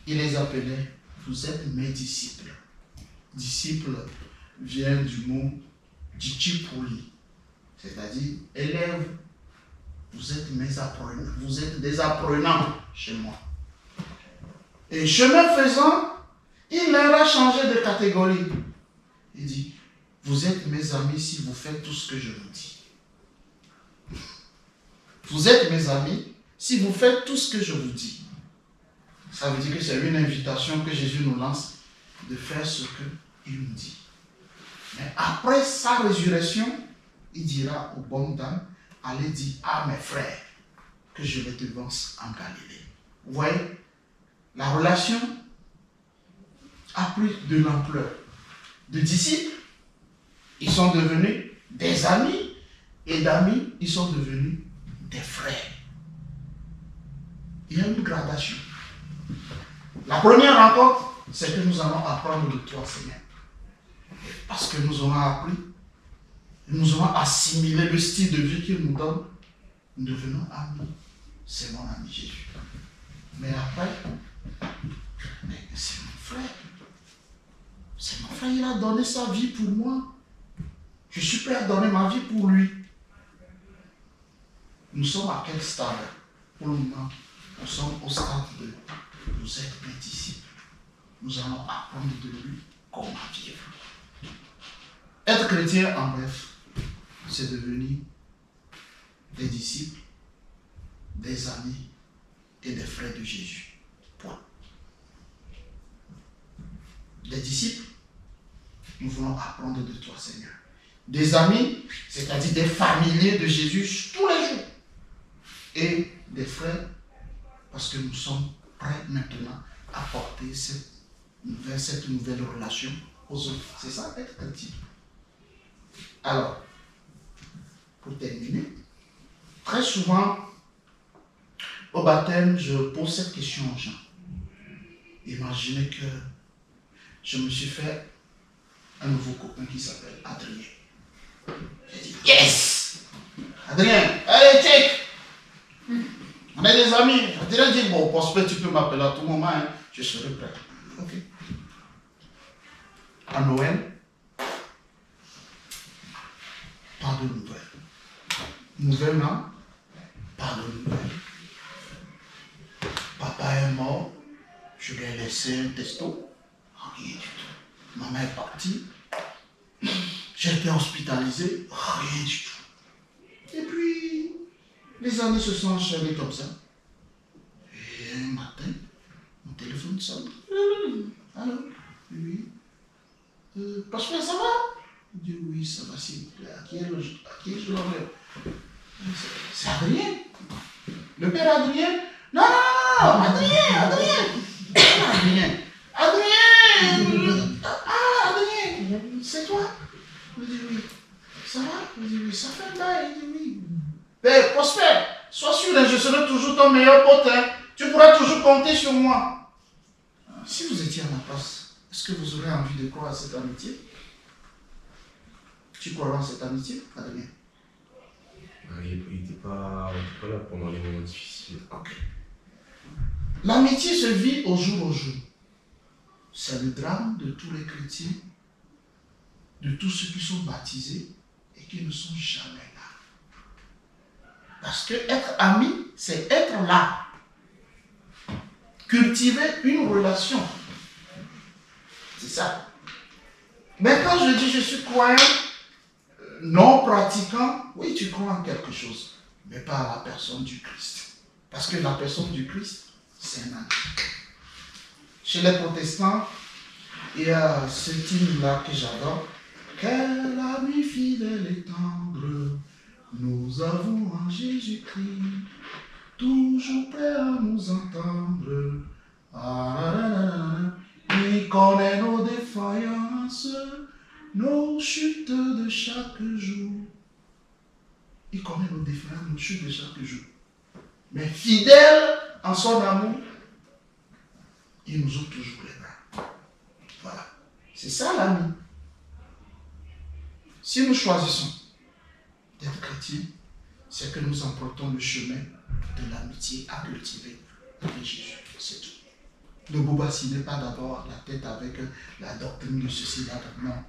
il les appelait, vous êtes mes disciples. Disciple vient du mot dichipoli, c'est-à-dire élève, vous êtes mes apprenants, vous êtes des apprenants chez moi. Et chemin faisant, il leur a changé de catégorie. Il dit, vous êtes mes amis si vous faites tout ce que je vous dis. Vous êtes mes amis si vous faites tout ce que je vous dis. Ça veut dire que c'est une invitation que Jésus nous lance de faire ce qu'il nous dit. Mais après sa résurrection, il dira aux bonnes dames, allez dire à mes frères que je les devance en Galilée. Vous voyez, la relation a pris de l'ampleur. De disciples, ils sont devenus des amis, et d'amis, ils sont devenus des frères. Il y a une gradation. La première rencontre, c'est que nous allons apprendre de toi, Seigneur. Parce que nous aurons appris, nous aurons assimilé le style de vie qu'il nous donne, nous devenons amis. C'est mon ami Jésus. Mais après, c'est mon frère. C'est mon frère. frère, il a donné sa vie pour moi. Je suis prêt à donner ma vie pour lui. Nous sommes à quel stade? Pour le moment, nous sommes au stade de nous être des disciples. Nous allons apprendre de lui comment vivre. Être chrétien, en bref, c'est devenir des disciples, des amis et des frères de Jésus. Point. Des disciples, nous voulons apprendre de toi, Seigneur. Des amis, c'est-à-dire des familiers de Jésus tous les jours. Et des frères, parce que nous sommes prêts maintenant à porter cette nouvelle relation aux autres. C'est ça, être chrétien. Alors, pour terminer, très souvent, au baptême, je pose cette question aux gens. Imaginez que je me suis fait un nouveau copain qui s'appelle Adrien. J'ai dit, yes! Adrien, allez, check! On est des amis. Adrien dit, bon, Prospère, tu peux m'appeler à tout moment, hein. Je serai prêt. Ok. À Noël, pas de nouvelles. Nouvelle, non? Pas de nouvelles. Papa est mort. Je lui ai laissé un testo. Rien du tout. Maman est partie. J'ai été hospitalisé. Rien du tout. Et puis, les années se sont enchaînées comme ça. Et un matin, mon téléphone sonne. Allô? Oui. Prospère, ça va? Il dit oui, ça va, s'il vous plaît. À qui je l'envoie? C'est Adrien. Le père Adrien? Non, Adrien. Adrien, c'est toi? Il dit oui. Ça va? Il dit oui, ça fait un bail. Il dit oui. Mais Prospère, sois sûr, je serai toujours ton meilleur pote. Hein. Tu pourras toujours compter sur moi. Si vous étiez à ma place, est-ce que vous aurez envie de croire à cette amitié? Tu crois en cette amitié, Adrien? Il n'était pas là pendant les moments difficiles. Ok. L'amitié se vit au jour au jour. C'est le drame de tous les chrétiens, de tous ceux qui sont baptisés et qui ne sont jamais là. Parce que être ami, c'est être là. Cultiver une relation. C'est ça. Mais quand je dis je suis croyant, non pratiquant, oui, tu crois en quelque chose, mais pas à la personne du Christ. Parce que la personne du Christ, c'est un ami. Chez les protestants, il y a ce hymne-là que j'adore. Quel ami fidèle et tendre nous avons en Jésus-Christ, toujours prêt à nous entendre. Il connaît nos défaillances, nos chutes de chaque jour. Il connaît nos défaillances, nos chutes de chaque jour. Mais fidèle en son amour, il nous ouvre toujours les bras. Voilà. C'est ça l'ami. Si nous choisissons d'être chrétiens, c'est que nous empruntons le chemin de l'amitié à cultiver avec Jésus. C'est tout. Ne vous bassinez pas d'abord la tête avec la doctrine de ceci, là, non.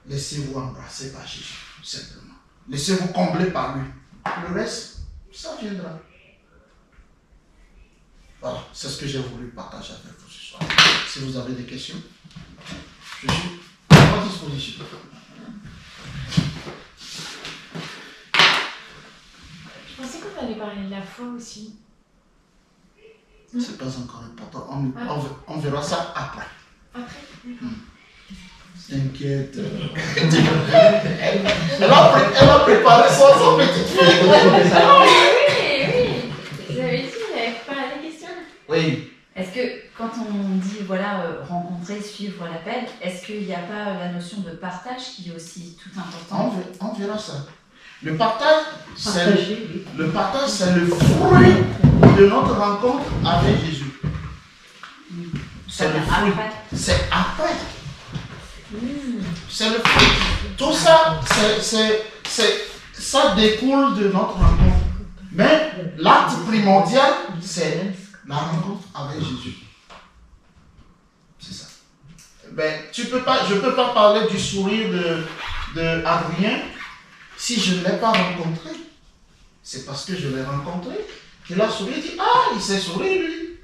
Laissez-vous embrasser par Jésus, simplement. Laissez-vous combler par lui. Le reste, ça viendra. Voilà, c'est ce que j'ai voulu partager avec vous ce soir. Si vous avez des questions, je suis à votre disposition. Je pensais qu'on allait parler de la foi aussi. C'est pas encore important. On verra ça après. Après? T'inquiète. Elle a préparé son petite fille. Oui. Vous avez dit, vous avez préparé des questions? Oui. Est-ce que quand on dit voilà rencontrer, suivre l'appel, est-ce qu'il n'y a pas la notion de partage qui est aussi tout important? On verra ça. Le partage, c'est Partager, oui. le fruit de notre rencontre avec Jésus. C'est le fruit. Après. C'est après. C'est le fruit. Tout ça, ça découle de notre rencontre. Mais l'acte primordial, c'est la rencontre avec Jésus. C'est ça. ben, je peux pas parler du sourire de Adrien si je ne l'ai pas rencontré. C'est parce que je l'ai rencontré qu'il a souri et dit, ah, il sait sourire lui.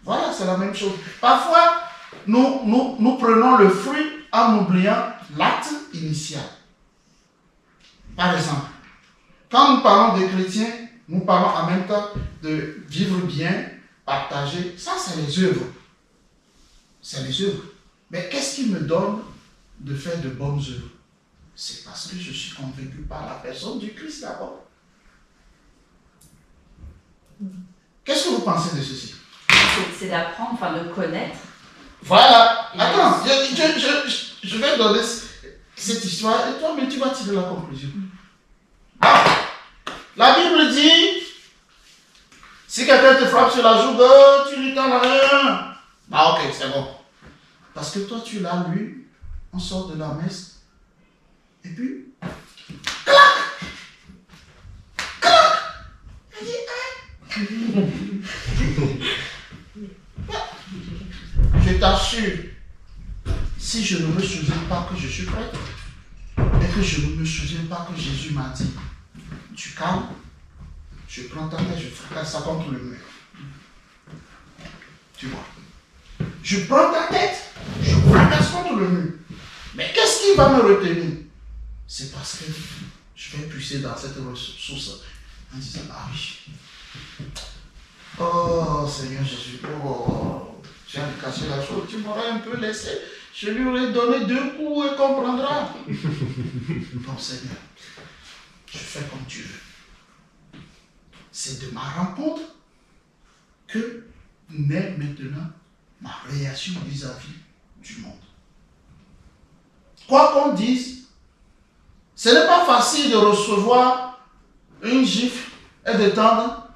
Voilà, c'est la même chose. Parfois, nous prenons le fruit en oubliant l'acte initial. Par exemple, quand nous parlons des chrétiens, nous parlons en même temps de vivre bien, partager. Ça, c'est les œuvres. C'est les œuvres. Mais qu'est-ce qui me donne de faire de bonnes œuvres? C'est parce que je suis convaincu par la personne du Christ d'abord. Qu'est-ce que vous pensez de ceci? C'est d'apprendre, enfin de connaître. Voilà. Et Attends, je vais donner cette histoire et toi, mais tu vas tirer la conclusion. Ah, la Bible dit, si quelqu'un te frappe sur la joue, tu lui tends la main. Ah ok, c'est bon. Parce que toi, tu l'as lu, on sort de la messe, et puis, clac, clac. Elle dit, je t'assure, si je ne me souviens pas que je suis prêtre, et que je ne me souviens pas que Jésus m'a dit, tu calmes, je prends ta tête, je fracasse ça contre le mur. Tu vois. Je prends ta tête, je fracasse contre le mur. Mais qu'est-ce qui va me retenir? C'est parce que je vais puiser dans cette ressource en disant, ah oui. Oh Seigneur Jésus, oh, tu as caché la chose, tu m'aurais un peu laissé. Je lui aurais donné 2 coups et comprendra. Bon Seigneur, je fais comme tu veux. C'est de ma rencontre que naît maintenant ma réaction vis-à-vis du monde. Quoi qu'on dise, ce n'est pas facile de recevoir une gifle et de tendre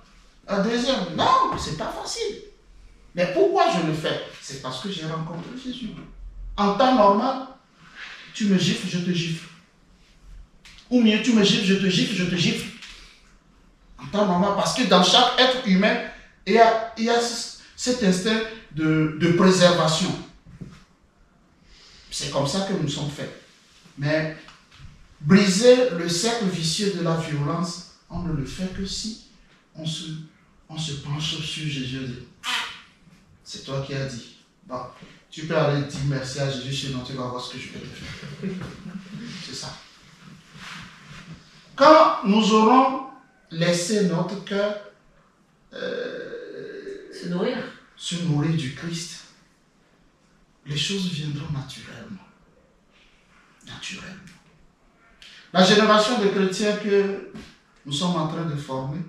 un deuxième. Non, c'est pas facile. Mais pourquoi je le fais? C'est parce que j'ai rencontré Jésus. En temps normal, tu me gifles, je te gifle. Ou mieux, tu me gifles, je te gifle, je te gifle. En temps normal, parce que dans chaque être humain, il y a cet instinct de préservation. C'est comme ça que nous sommes faits. Mais briser le cercle vicieux de la violence, on ne le fait que si on se penche sur Jésus et dit, c'est toi qui as dit. Bon, tu peux aller dire merci à Jésus chez nous, tu vas voir ce que je vais te faire. C'est ça. Quand nous aurons laissé notre cœur se nourrir du Christ, les choses viendront naturellement. Naturellement. La génération de chrétiens que nous sommes en train de former,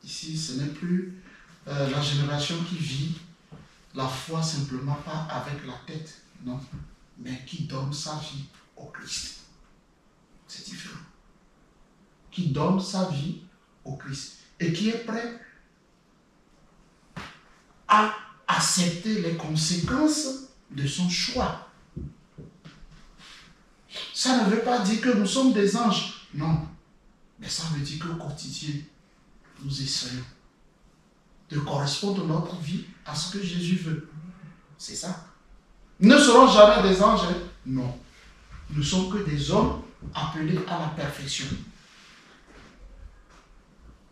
ici, ce n'est plus la génération qui vit la foi simplement pas avec la tête, non, mais qui donne sa vie au Christ. C'est différent. Qui donne sa vie au Christ et qui est prêt à accepter les conséquences de son choix. Ça ne veut pas dire que nous sommes des anges, non, mais ça veut dire qu'au quotidien, nous essayons de correspondre notre vie à ce que Jésus veut. C'est ça. Nous ne serons jamais des anges, hein? Non. Nous ne sommes que des hommes appelés à la perfection.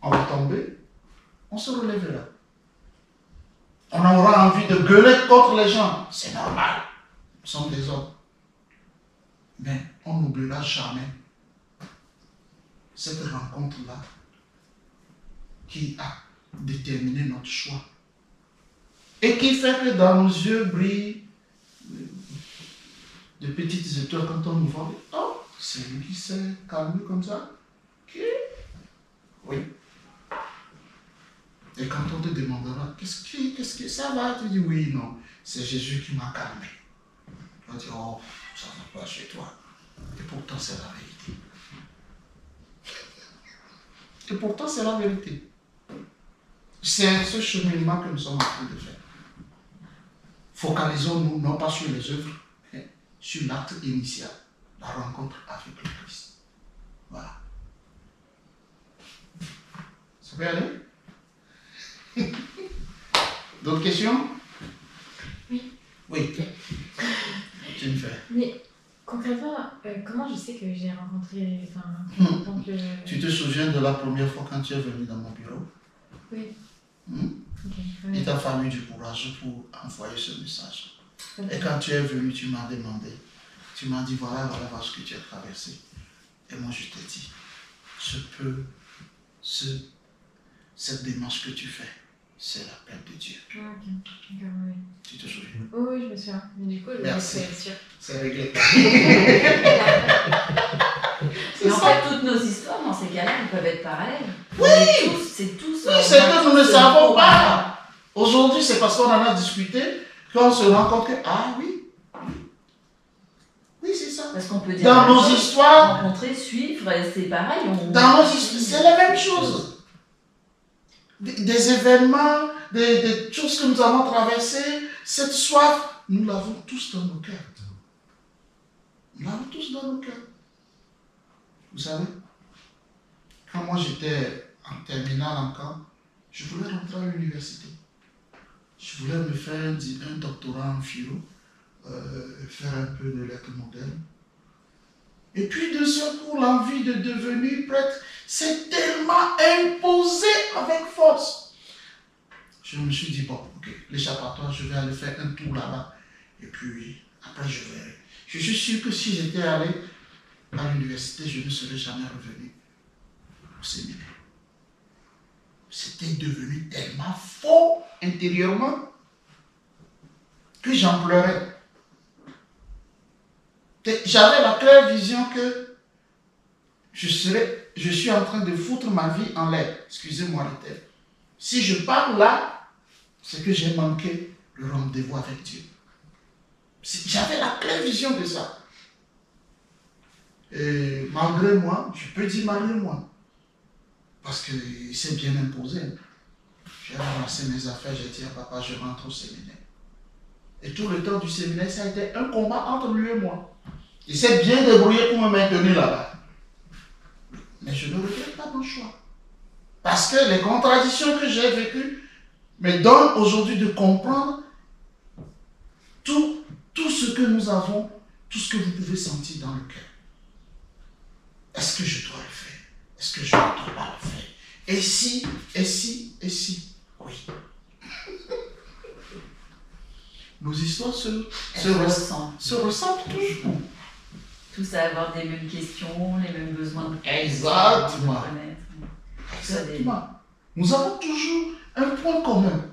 On va tomber, on se relèvera. On aura envie de gueuler contre les gens. C'est normal. Nous sommes des hommes. Mais on n'oubliera jamais cette rencontre-là qui a déterminé notre choix. Et qui fait que dans nos yeux brillent de petites étoiles quand on nous voit. Oh, c'est lui qui s'est calmé comme ça. Qui? Oui. Et quand on te demandera, qu'est-ce que ça va? Tu dis oui, non. C'est Jésus qui m'a calmé. Tu vas dire, oh, ça ne va pas chez toi. Et pourtant, c'est la vérité. Et pourtant, c'est la vérité. C'est ce cheminement que nous sommes en train de faire. Focalisons-nous non pas sur les œuvres, mais sur l'acte initial, la rencontre avec le Christ. Voilà. Ça peut aller? D'autres questions? Oui. Oui. tu me fais. Mais concrètement, comment je sais que j'ai rencontré. Donc, Tu te souviens de la première fois quand tu es venu dans mon bureau? Oui. Ok, Il ouais. t'a fallu du courage pour envoyer ce message. Ok. Et quand tu es venu, tu m'as demandé, tu m'as dit voilà ce que tu as traversé. Et moi je t'ai dit, cette démarche que tu fais, c'est l'appel de Dieu. Ah, ok. D'accord, oui. Tu te souviens? Oui, je me souviens. Mais du coup, je Merci. vais être sûre. C'est réglé. Mais en fait, toutes nos histoires, dans ces cas-là, elles peuvent être parallèles. Oui. C'est tous. Oui, c'est que nous ne savons pas. Aujourd'hui, c'est parce qu'on en a discuté qu'on se rend compte que, ah oui, oui, c'est ça. Parce qu'on peut dire. Dans nos histoires, rencontrer, suivre, c'est pareil. dans nos histoires, c'est la même chose. Des événements, des choses que nous avons traversées, cette soif, nous l'avons tous dans nos cœurs. Nous l'avons tous dans nos cœurs. Vous savez, quand moi j'étais en terminale encore, je voulais rentrer à l'université. Je voulais me faire un doctorat en philo, faire un peu de lettres modernes. Et puis de ce coup, l'envie de devenir prêtre s'est tellement imposée avec force. Je me suis dit, bon, ok, l'échappatoire, je vais aller faire un tour là-bas. Et puis, après, je verrai. Je suis sûr que si j'étais allé à l'université, je ne serais jamais revenu au séminaire. C'était devenu tellement faux intérieurement que j'en pleurais. J'avais la claire vision que je suis en train de foutre ma vie en l'air. Excusez-moi le terme. Si je parle là, c'est que j'ai manqué le rendez-vous avec Dieu. J'avais la claire vision de ça. Et malgré moi, je peux dire malgré moi, parce qu'il s'est bien imposé. J'ai ramassé mes affaires, j'ai dit à papa, je rentre au séminaire. Et tout le temps du séminaire, ça a été un combat entre lui et moi. Il s'est bien débrouillé pour me maintenir là-bas. Mais je ne regrette pas mon choix. Parce que les contradictions que j'ai vécues me donnent aujourd'hui de comprendre tout ce que nous avons, tout ce que vous pouvez sentir dans le cœur. Est-ce que je dois le faire? Est-ce que je ne dois pas le faire? Et si? Oui. Nos histoires se ressentent toujours. Tous à avoir des mêmes questions, les mêmes besoins de Exactement. de connaître. Exactement. Nous avons toujours un point commun.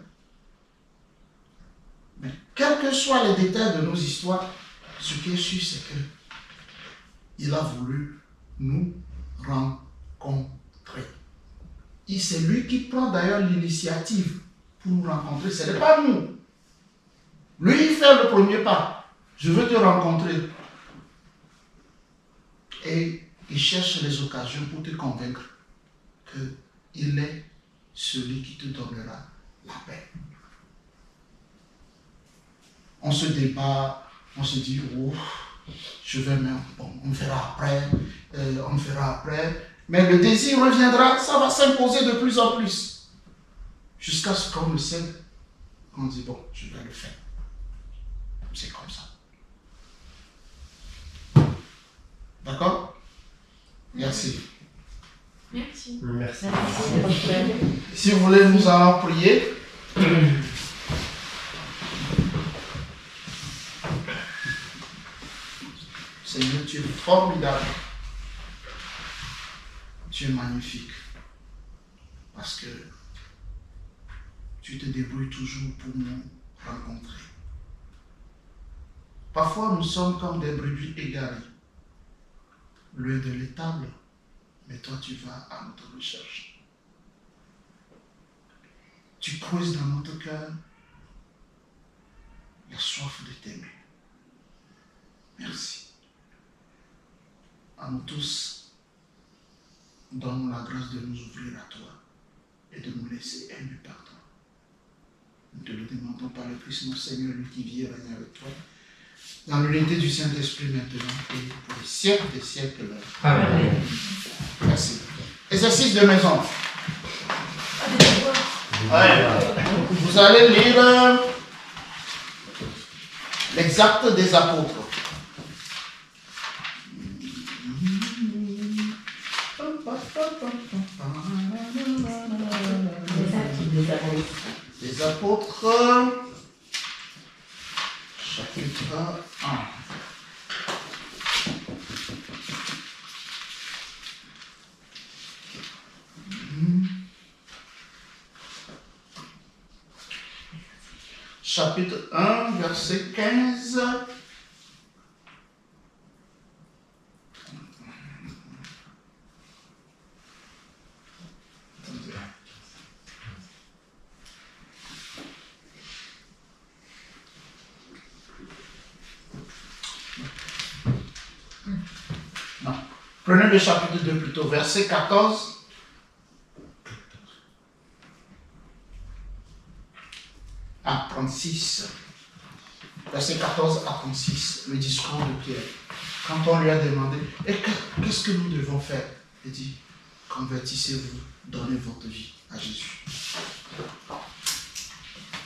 Mais quels que soient les détails de nos histoires, ce qui est sûr, c'est que il a voulu nous rencontrer. Et c'est lui qui prend d'ailleurs l'initiative pour nous rencontrer. Ce n'est pas nous. Lui, il fait le premier pas. Je veux te rencontrer. Et il cherche les occasions pour te convaincre qu'il est celui qui te donnera la paix. On se débat, on se dit, oh, je vais même, bon, on verra après, mais le désir reviendra, ça va s'imposer de plus en plus, jusqu'à ce qu'on le sait, qu'on dit, bon, je vais le faire. C'est comme ça. D'accord? Merci. Merci. Merci. Si vous voulez, nous allons prier. Seigneur, tu es formidable. Tu es magnifique. Parce que tu te débrouilles toujours pour nous rencontrer. Parfois, nous sommes comme des brebis égarées, loin de l'étable, mais toi, tu vas à notre recherche. Tu creuses dans notre cœur la soif de t'aimer. Merci. À nous tous, donne-nous la grâce de nous ouvrir à toi et de nous laisser aimer par toi. Nous te le demandons par le Christ, notre Seigneur, lui qui vit et règne avec toi, dans l'unité du Saint-Esprit maintenant et pour les siècles des siècles. Amen. Merci. Exercice de maison. Ouais. Vous allez lire l'Exacte des apôtres. chapitre 1. Chapitre 1, verset 15. Attendez. Non. Prenez le chapitre 2 plutôt, verset 14. À 36. Verset 14 à 36, le discours de Pierre. Quand on lui a demandé, et qu'est-ce que nous devons faire? Il dit, convertissez-vous, donnez votre vie à Jésus.